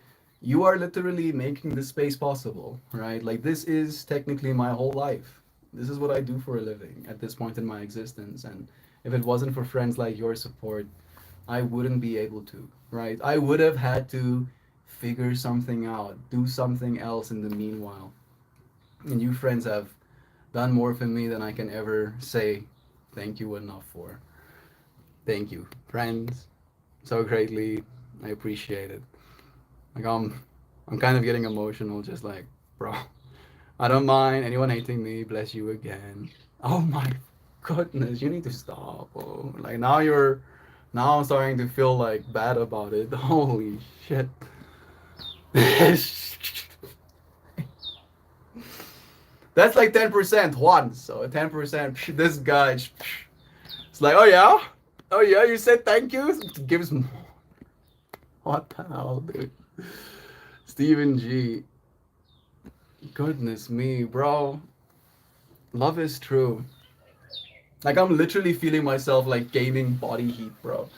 S1: you are literally making this space possible, right? Like this is technically my whole life. This is what I do for a living at this point in my existence. And if it wasn't for friends like your support, I wouldn't be able to, right? I would have had to figure something out, do something else in the meanwhile. And you friends have done more for me than I can ever say thank you enough for. Thank you, friends, so greatly. I appreciate it. Like I'm kind of getting emotional, just like, bro. I don't mind anyone hating me. Bless you again. Oh my goodness, you need to stop. Oh, like now I'm starting to feel like bad about it. Holy shit. That's like 10% once. So 10%. This guy, it's like, oh yeah, you said thank you. Gives more. What the hell, dude? Stephen G. Goodness me, bro. Love is true. Like I'm literally feeling myself like gaining body heat, bro.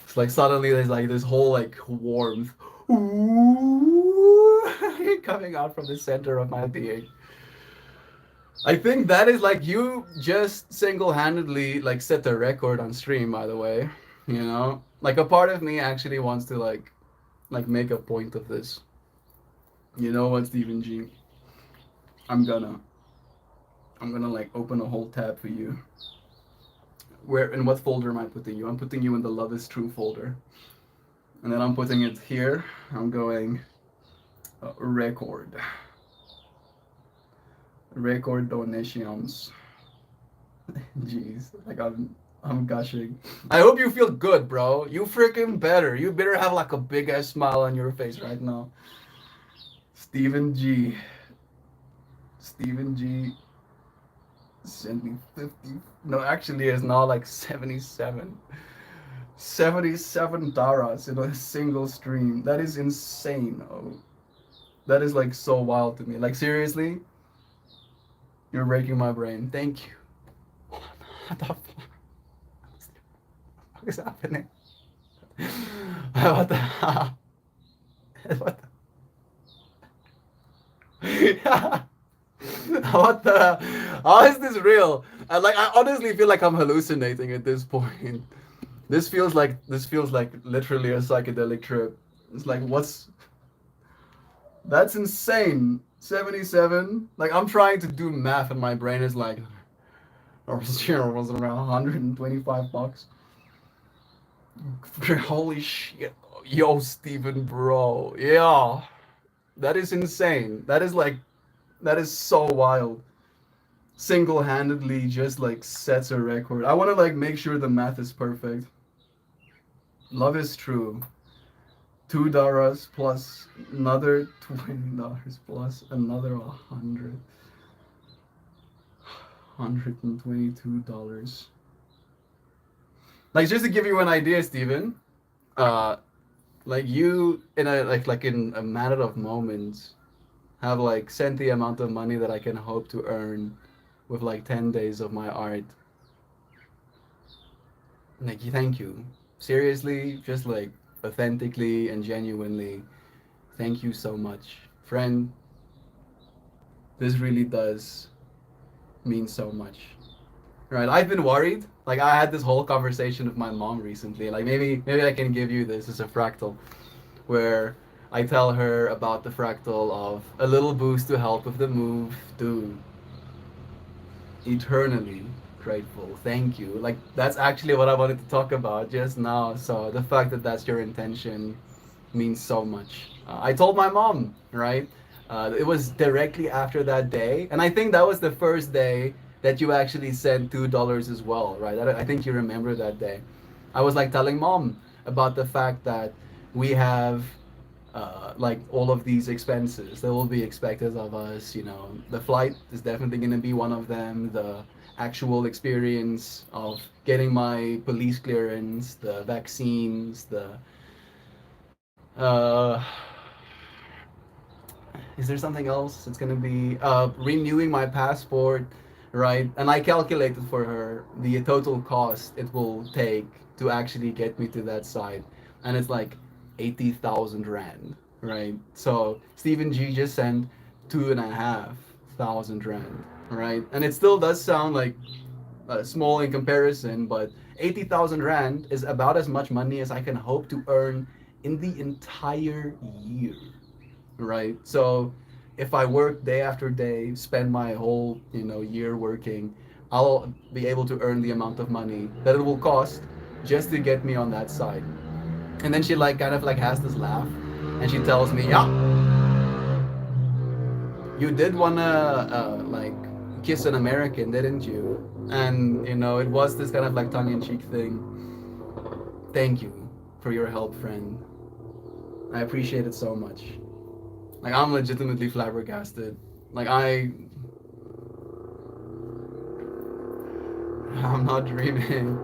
S1: It's like suddenly there's like this whole like warmth coming out from the center of my being. I think that is like you just single-handedly like set the record on stream, by the way. You know, like a part of me actually wants to like make a point of this. You know what, Stephen G? I'm gonna like open a whole tab for you. Where in what folder am I putting you? I'm putting you in the Love is True folder, and then I'm putting it here. I'm going record donations. Jeez, like I'm gushing. I hope you feel good, bro. You freaking better. You better have like a big ass smile on your face right now. Stephen G. Stephen G. sent me 50. No, actually, it's now like 77. 77 Daras in a single stream. That is insane. Oh, that is like so wild to me. Like seriously, you're breaking my brain. Thank you. What the fuck is happening? What the what the What the? How is this real? I honestly feel like I'm hallucinating at this point. This feels like literally a psychedelic trip. It's like what's that's insane. 77. Like I'm trying to do math and my brain is like, or was it around 125 bucks? Holy shit. Yo, Steven, bro. Yeah. That is insane. That is so wild. Single-handedly just like sets a record. I want to like make sure the math is perfect. Love is true. $2 plus another $20 plus another 122. Like just to give you an idea, Steven, uh like you in a like in a matter of moments have like sent the amount of money that I can hope to earn with like 10 days of my art. Like thank you. Seriously, just like authentically and genuinely, thank you so much. Friend, this really does mean so much. Right, I've been worried. Like I had this whole conversation with my mom recently. Like maybe I can give you this as a fractal, where I tell her about the fractal of a little boost to help with the move. Dude, eternally grateful. Thank you. Like that's actually what I wanted to talk about just now. So the fact that that's your intention means so much. I told my mom, right? It was directly after that day, and I think that was the first day that you actually sent $2 as well, right? I think you remember that day. I was like telling mom about the fact that we have like all of these expenses that will be expected of us. You know, the flight is definitely going to be one of them. The actual experience of getting my police clearance, the vaccines, the uh, is there something else? It's gonna be renewing my passport, right? And I calculated for her the total cost it will take to actually get me to that site, and it's like 80,000 rand, right? So Stephen G just sent 2,500 rand, right? And it still does sound like small in comparison, but 80,000 rand is about as much money as I can hope to earn in the entire year, right? So if I work day after day, spend my whole year working, I'll be able to earn the amount of money that it will cost just to get me on that side. And then she like kind of like has this laugh, and she tells me, "Yeah, you did wanna like kiss an American, didn't you?" And it was this kind of like tongue-in-cheek thing. Thank you for your help, friend. I appreciate it so much. Like I'm legitimately flabbergasted. Like I'm not dreaming.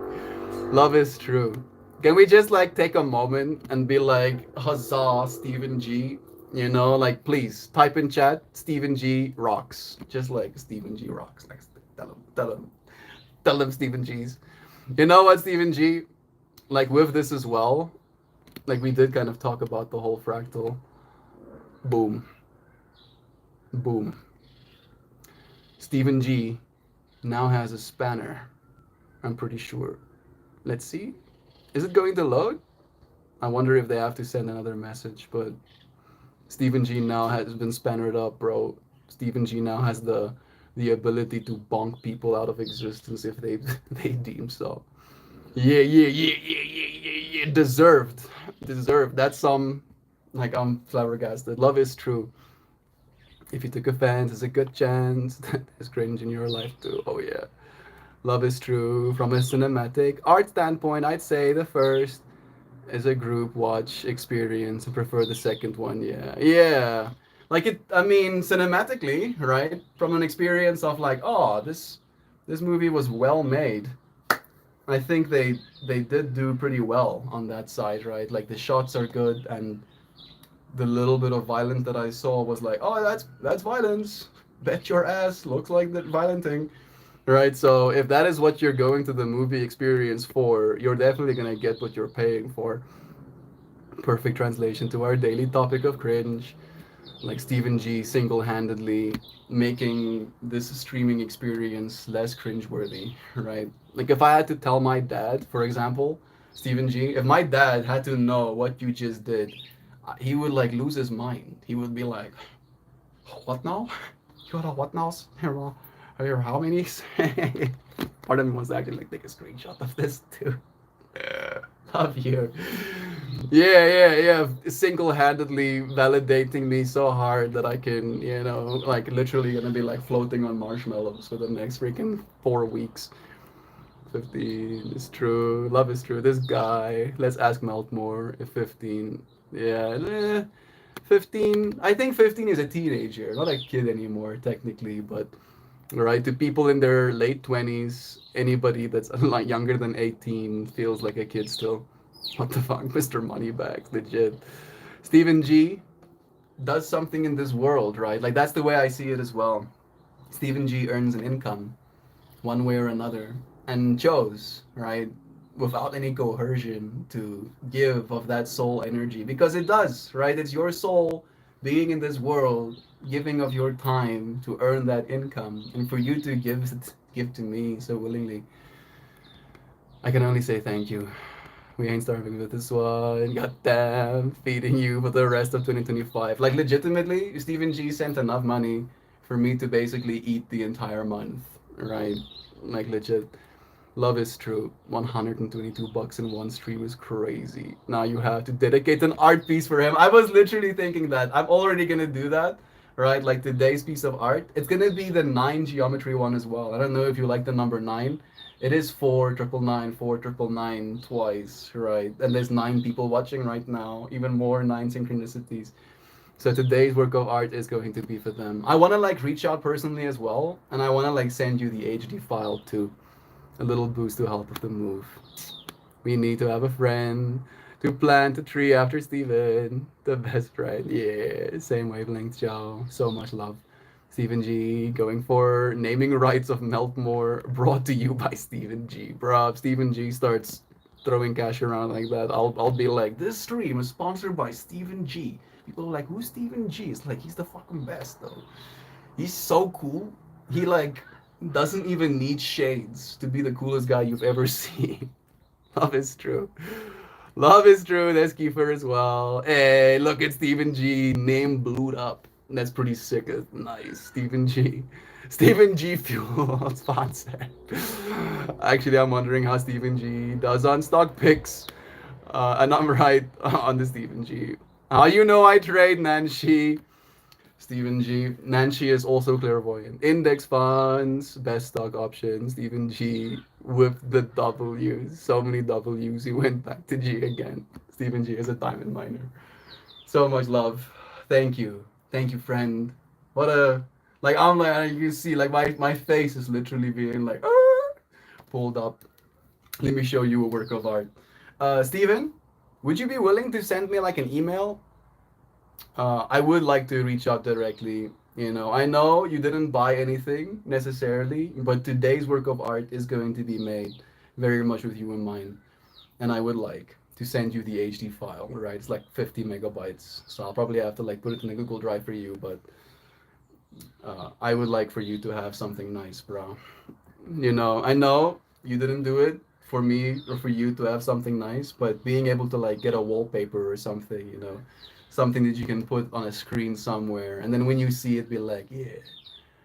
S1: Love is true. Can we just like take a moment and be like, huzzah, Stephen G? Like please type in chat, Stephen G rocks. Just like Stephen G rocks. Like tell him Stephen G's. You know what, Stephen G? Like with this as well, like we did kind of talk about the whole fractal. Boom. Boom. Stephen G now has a spanner. I'm pretty sure. Let's see. Is it going to load? I wonder if they have to send another message, but Stephen G now has been spannered up, bro. Stephen G now has the ability to bonk people out of existence if they they deem so. Yeah, yeah, yeah, yeah, yeah, yeah, yeah. Deserved. Deserved. That's like I'm flabbergasted. Love is true. If you took offense, there's a good chance that there's cringe in your life too. Oh yeah. Love is true. From a cinematic art standpoint, I'd say the first is a group watch experience and prefer the second one. Yeah. Yeah. Like I mean, cinematically, right? From an experience of like, oh, this movie was well made. I think they did do pretty well on that side, right? Like the shots are good, and the little bit of violence that I saw was like, oh, that's violence. Bet your ass looks like that violent thing. Right, so if that is what you're going to the movie experience for, you're definitely gonna get what you're paying for. Perfect translation to our daily topic of cringe. like Stephen G single-handedly making this streaming experience less cringeworthy, right? Like if I had to tell my dad, for example, Stephen G, if my dad had to know what you just did, he would like lose his mind. He would be like, "What now? You got a what now? Here, how many?" Part of me wants to actually like take a screenshot of this too. Love you. Yeah, yeah, yeah. Single-handedly validating me so hard that I can, like literally gonna be like floating on marshmallows for the next freaking 4 weeks. 15 is true. Love is true. This guy. Let's ask Meltmore if 15. Yeah, 15. I think 15 is a teenager, not a kid anymore, technically, but right to people in their late 20s, anybody that's like younger than 18 feels like a kid still. What the fuck, Mr. Moneybags, legit. Stephen G does something in this world, right? Like that's the way I see it as well. Stephen G earns an income one way or another and chose, right, without any coercion to give of that soul energy because it does, right? It's your soul being in this world, giving of your time to earn that income, and for you to give to me so willingly, I can only say thank you. We ain't starving with this one. Goddamn, feeding you for the rest of 2025. Like, legitimately, Stephen G sent enough money for me to basically eat the entire month, right? Like, legit. Love is true. 122 bucks in one stream is crazy. Now you have to dedicate an art piece for him. I was literally thinking that. I'm already gonna do that, right? Like today's piece of art. It's gonna be the 9 geometry one as well. I don't know if you like the number 9. It is 4 999 twice, right? And there's 9 people watching right now. Even more 9 synchronicities. So today's work of art is going to be for them. I wanna like reach out personally as well, and I wanna like send you the HD file too, a little boost to help with the move. We need to have a friend to plant a tree after Steven. The best friend. Yeah, same wavelength, Joe. So much love. Stephen G going for naming rights of Meltmore brought to you by Stephen G. Bro, Stephen G starts throwing cash around like that. I'll be like, this stream is sponsored by Stephen G. People are like, who's Stephen G? It's like he's the fucking best though. He's so cool. He like doesn't even need shades to be the coolest guy you've ever seen. Love is true. Love is true. There's Kiefer as well. Hey, look at Stephen G. Name blued up. That's pretty sick. Nice. Stephen G. Stephen G. Fuel sponsor. Actually, I'm wondering how Stephen G. does on stock picks. And I'm right on the Stephen G. How you know I trade Nancy? Stephen G. Nancy is also clairvoyant. Index funds, best stock options. Stephen G. with the W's. So many W's. He went back to G again. Stephen G. is a diamond miner. So much love. Thank you. Thank you, friend. What a like I'm like you see like my face is literally being like pulled up. Let me show you a work of art. Steven, would you be willing to send me like an email? I would like to reach out directly. I know you didn't buy anything necessarily, but today's work of art is going to be made very much with you in mind. And I would like to send you the HD file, right? It's like 50 megabytes. So I'll probably have to like put it in a Google Drive for you, but I would like for you to have something nice, bro. I know you didn't do it for me or for you to have something nice, but being able to like get a wallpaper or something, something that you can put on a screen somewhere, and then when you see it, be like, yeah,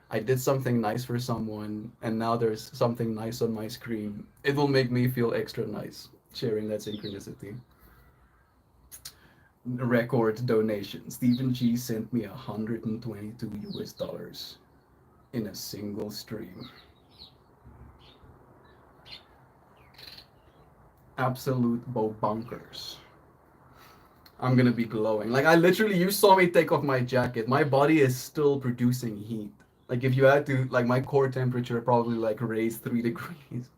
S1: I did something nice for someone, and now there's something nice on my screen. It will make me feel extra nice sharing that synchronicity. Record donation. Stephen G sent me 122 US dollars in a single stream. Absolute bow bunkers. I'm gonna be glowing. Like I literally, you saw me take off my jacket. My body is still producing heat. Like if you had to, like my core temperature probably like raised 3 degrees.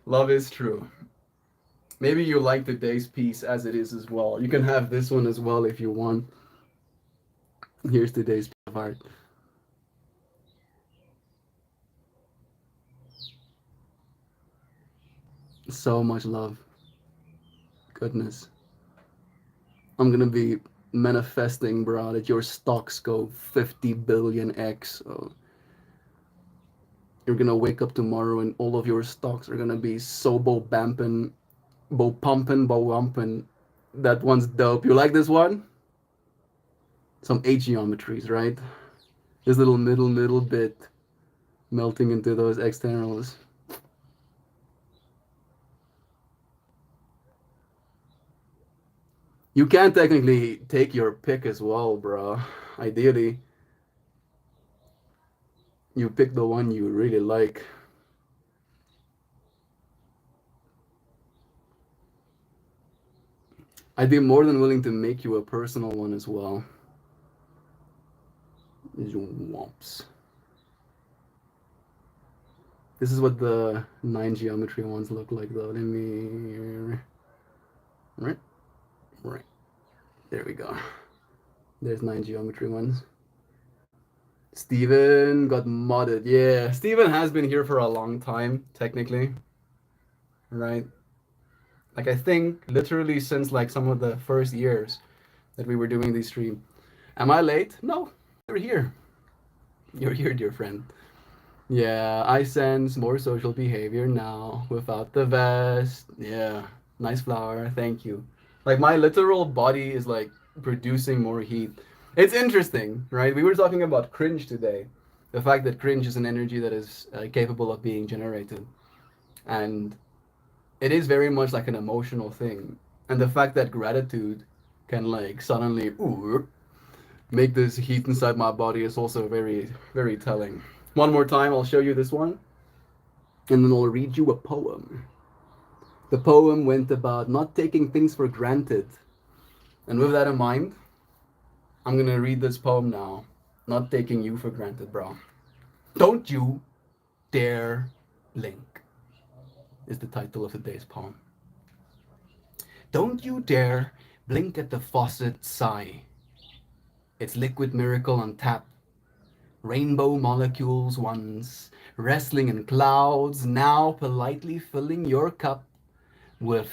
S1: Love is true. Maybe you like today's piece as it is as well. You can have this one as well if you want. Here's today's piece of art. So much love. Goodness. I'm gonna be
S4: manifesting, bro, that your stocks go 50 billion X. So you're gonna wake up tomorrow and all of your stocks are gonna be so bo bampin', bo pumpin', bo wumpin'. That one's dope. You like this one? Some H geometries, right? This little bit melting into those externals. You can technically take your pick as well, bro. Ideally, you pick the one you really like. I'd be more than willing to make you a personal one as well. Whomps. This is what the 9 geometry ones look like, though. Let me. Right? Right. There we go. There's 9 geometry ones. Steven got modded. Yeah, Steven has been here for a long time, technically. Right? Like, I think literally since like some of the first years that we were doing these streams. Am I late? No, you're here. You're here, dear friend. Yeah, I sense more social behavior now without the vest. Yeah, nice flower. Thank you. Like my literal body is like producing more heat. It's interesting, right? We were talking about cringe today. The fact that cringe is an energy that is capable of being generated. And it is very much like an emotional thing. And the fact that gratitude can like suddenly make this heat inside my body is also very, very telling. One more time, I'll show you this one, and then I'll read you a poem. The poem went about not taking things for granted. And with that in mind, I'm gonna read this poem now. Not taking you for granted, bro. Don't you dare blink, is the title of today's poem. Don't you dare blink at the faucet sigh. Its liquid miracle on tap. Rainbow molecules once wrestling in clouds, now politely filling your cup with.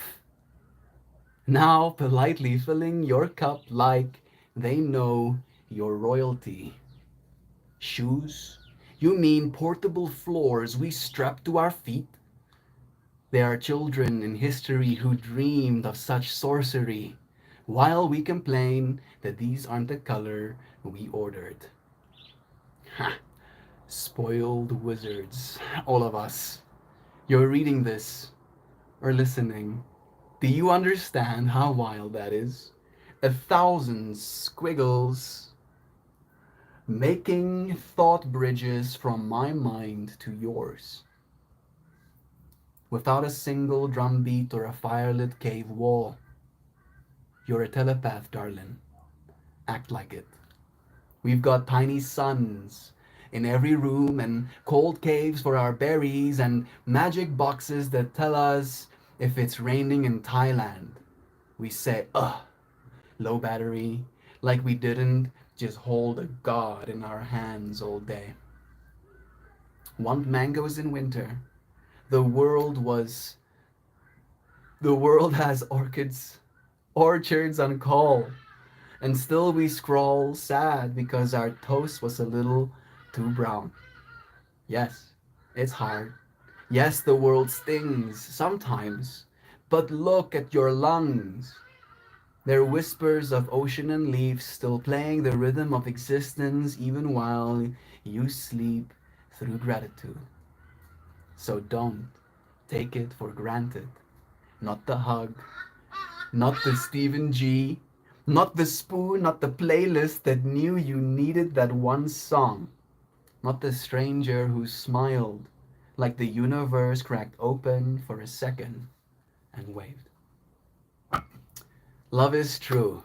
S4: Now politely filling your cup like they know your royalty. Shoes? You mean portable floors we strap to our feet? There are children in history who dreamed of such sorcery, while we complain that these aren't the color we ordered. Ha! Spoiled wizards, all of us. You're reading this or listening. Do you understand how wild that is? 1,000 squiggles making thought bridges from my mind to yours. Without a single drumbeat or a firelit cave wall. You're a telepath, darling. Act like it. We've got tiny suns in every room and cold caves for our berries and magic boxes that tell us if it's raining in Thailand. We say, ugh, low battery, like we didn't just hold a god in our hands all day. Want mangoes in winter. The world was. The world has orchards on call. And still we scroll sad because our toast was a little too brown. Yes, it's hard. Yes, the world stings sometimes. But look at your lungs. They're whispers of ocean and leaves still playing the rhythm of existence even while you sleep through gratitude. So don't take it for granted. Not the hug, not the Stephen G, not the spoon, not the playlist that knew you needed that one song. Not the stranger who smiled like the universe cracked open for a second and waved. Love is true.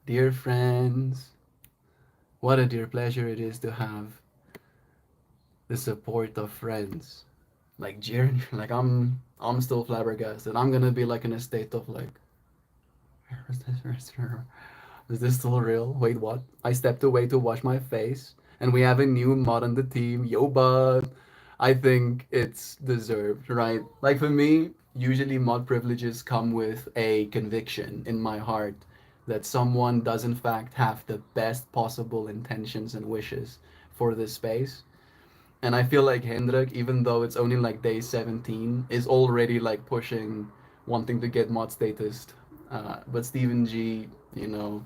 S4: Dear friends, what a dear pleasure it is to have the support of friends. Like Jeremy, like I'm still flabbergasted. I'm gonna be like in a state of like, is this still real? Wait, what? I stepped away to wash my face, and we have a new mod on the team. Yo, bud. I think it's deserved, right? Like for me, usually mod privileges come with a conviction in my heart that someone does in fact have the best possible intentions and wishes for this space. And I feel like Hendrik, even though it's only like day 17, is already like pushing wanting to get mod status. But Stephen G, you know,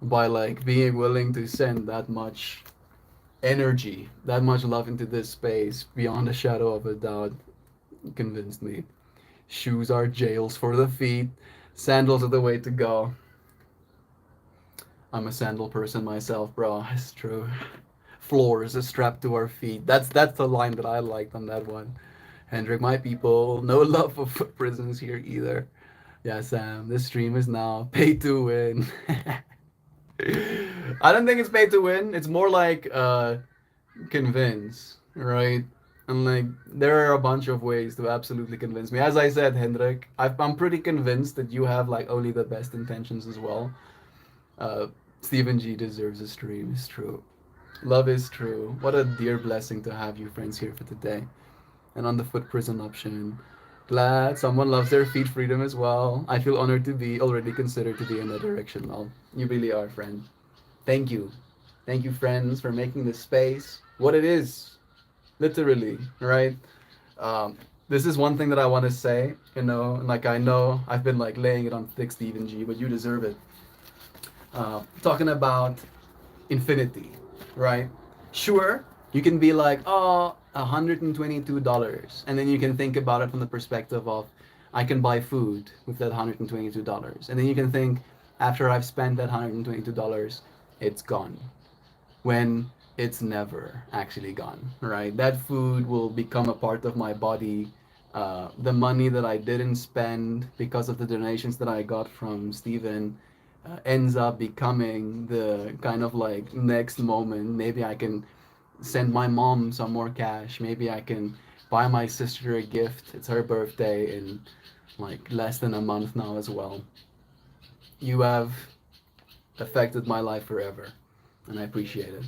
S4: by like being willing to send that much energy, that much love into this space, beyond a shadow of a doubt, convinced me. Shoes are jails for the feet, sandals are the way to go. I'm a sandal person myself, bro. It's true. Floors are strapped to our feet. That's the line that I liked on that one. Hendrik, my people, no love for foot prisons here either. Yeah, Sam, this stream is now pay to win. I don't think it's pay to win. It's more like convince, right? And like there are a bunch of ways to absolutely convince me. As I said, Hendrik, I'm pretty convinced that you have like only the best intentions as well. Uh, Stephen G deserves a stream. It's true. Love is true. What a dear blessing to have you friends here for today. And on the foot prison option, glad someone loves their feet freedom as well. I feel honored to be already considered to be in that direction. Well, you really are, friend. Thank you. Thank you, friends, for making this space what it is. Literally, right? Um, this is one thing that I want to say, you know, like I know I've been like laying it on thick, Stephen G, but you deserve it. Talking about infinity, right? Sure, you can be like, oh, $122, and then you can think about it from the perspective of, I can buy food with that $122, and then you can think, after I've spent that $122, it's gone. When it's never actually gone, right? That food will become a part of my body. The money that I didn't spend because of the donations that I got from Steven ends up becoming the kind of like next moment. Maybe I can send my mom some more cash. Maybe I can buy my sister a gift. It's her birthday in like less than a month now as well. You have affected my life forever, and I appreciate it.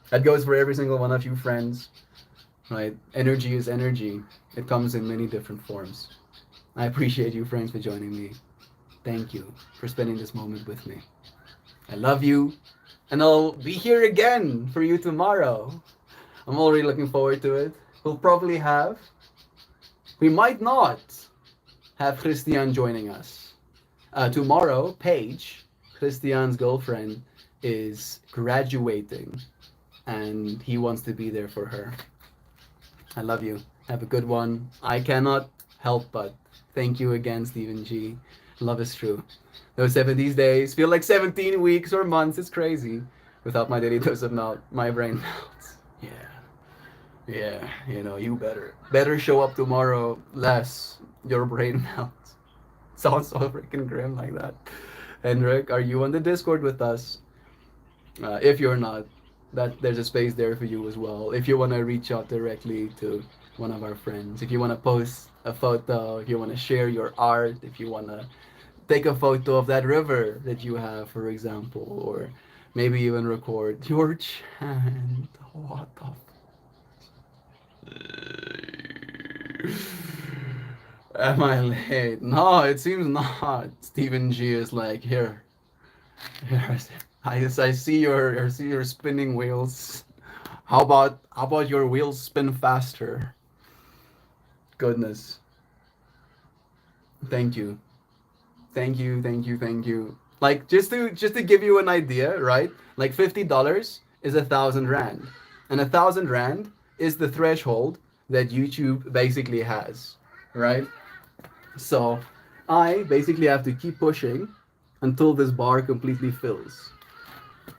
S4: That goes for every single one of you friends, right? Energy is energy. It comes in many different forms. I appreciate you friends for joining me. Thank you for spending this moment with me. I love you, and I'll be here again for you tomorrow. I'm already looking forward to it. We'll probably have, we might not have Christian joining us. Tomorrow, Paige, Christian's girlfriend, is graduating, and he wants to be there for her. I love you. Have a good one. I cannot help but thank you again, Stephen G. Love is true. Those 70s days feel like 17 weeks or months. It's crazy. Without my daily dose of melt, my brain melts. Yeah. Yeah, you know, you better show up tomorrow, less your brain melts. Sounds so freaking grim like that. Henrik, are you on the Discord with us? If you're not, that there's a space there for you as well. If you want to reach out directly to one of our friends, if you want to post a photo, if you want to share your art, if you want to take a photo of that river that you have, for example, or maybe even record your chant. What the Am I late? No, it seems not. Stephen G is like, here. I see your spinning wheels. How about your wheels spin faster? Goodness. Thank you. Thank you. Like just to give you an idea, right? Like $50 is 1,000 rand, and 1,000 rand is the threshold that YouTube basically has, right? So I basically have to keep pushing until this bar completely fills.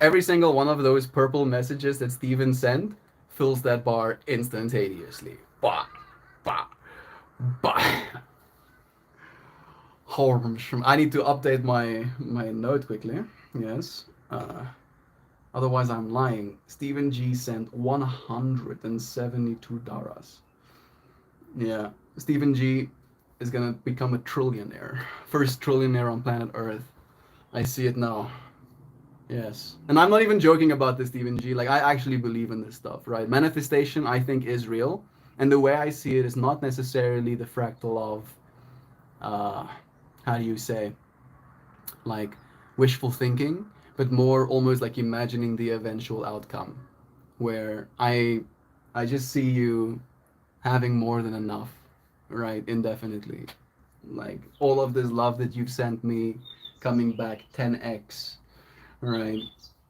S4: Every single one of those purple messages that Steven sent fills that bar instantaneously. Bah, bah, bah. I need to update my note quickly. Yes. Otherwise, I'm lying. Stephen G sent 172 dollars. Yeah. Stephen G is gonna become a trillionaire. First trillionaire on planet Earth. I see it now. Yes. And I'm not even joking about this, Stephen G. Like, I actually believe in this stuff, right? Manifestation, I think, is real. And the way I see it is not necessarily the fractal of, uh, how do you say, like, wishful thinking, but more almost like imagining the eventual outcome, where I just see you having more than enough, right? Indefinitely. Like all of this love that you've sent me coming back 10x, right?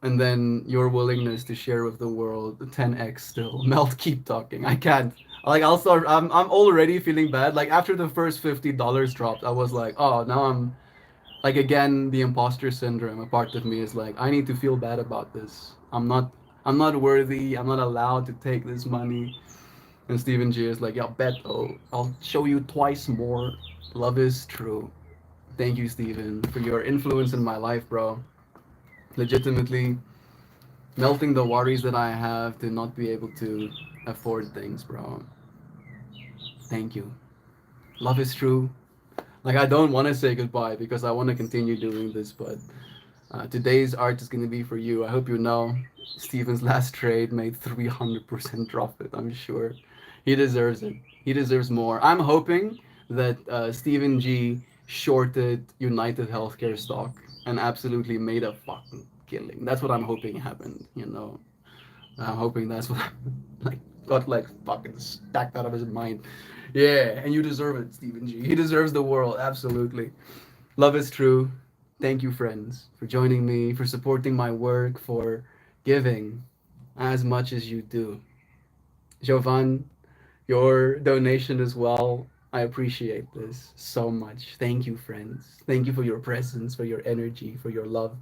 S4: And then your willingness to share with the world 10x still. Melt, keep talking. I can't. Like I'll start I'm already feeling bad. Like after the first $50 dropped, I was like, oh now I'm like again the imposter syndrome. A part of me is like, I need to feel bad about this. I'm not worthy. I'm not allowed to take this money. And Stephen G is like, yeah, bet I'll show you twice more. Love is true. Thank you, Stephen, for your influence in my life, bro. Legitimately melting the worries that I have to not be able to afford things, bro. Thank you. Love is true. Like I don't want to say goodbye because I want to continue doing this, but today's art is gonna be for you. I hope you know Steven's last trade made 300% profit. I'm sure he deserves it. He deserves more. I'm hoping that Steven G shorted United Healthcare stock and absolutely made a fucking killing. That's what I'm hoping happened. You know, I'm hoping that's what like got like fucking stacked out of his mind. Yeah, and you deserve it, Steven G. He deserves the world. Absolutely. Love is true. Thank you, friends, for joining me, for supporting my work, for giving as much as you do. Jovan, your donation as well. I appreciate this so much. Thank you, friends. Thank you for your presence, for your energy, for your love.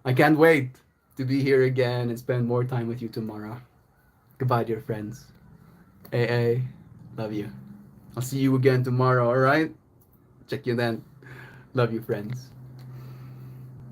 S4: I can't wait to be here again and spend more time with you tomorrow. Goodbye, dear friends. AA, love you. I'll see you again tomorrow, alright? Check you then. Love you, friends.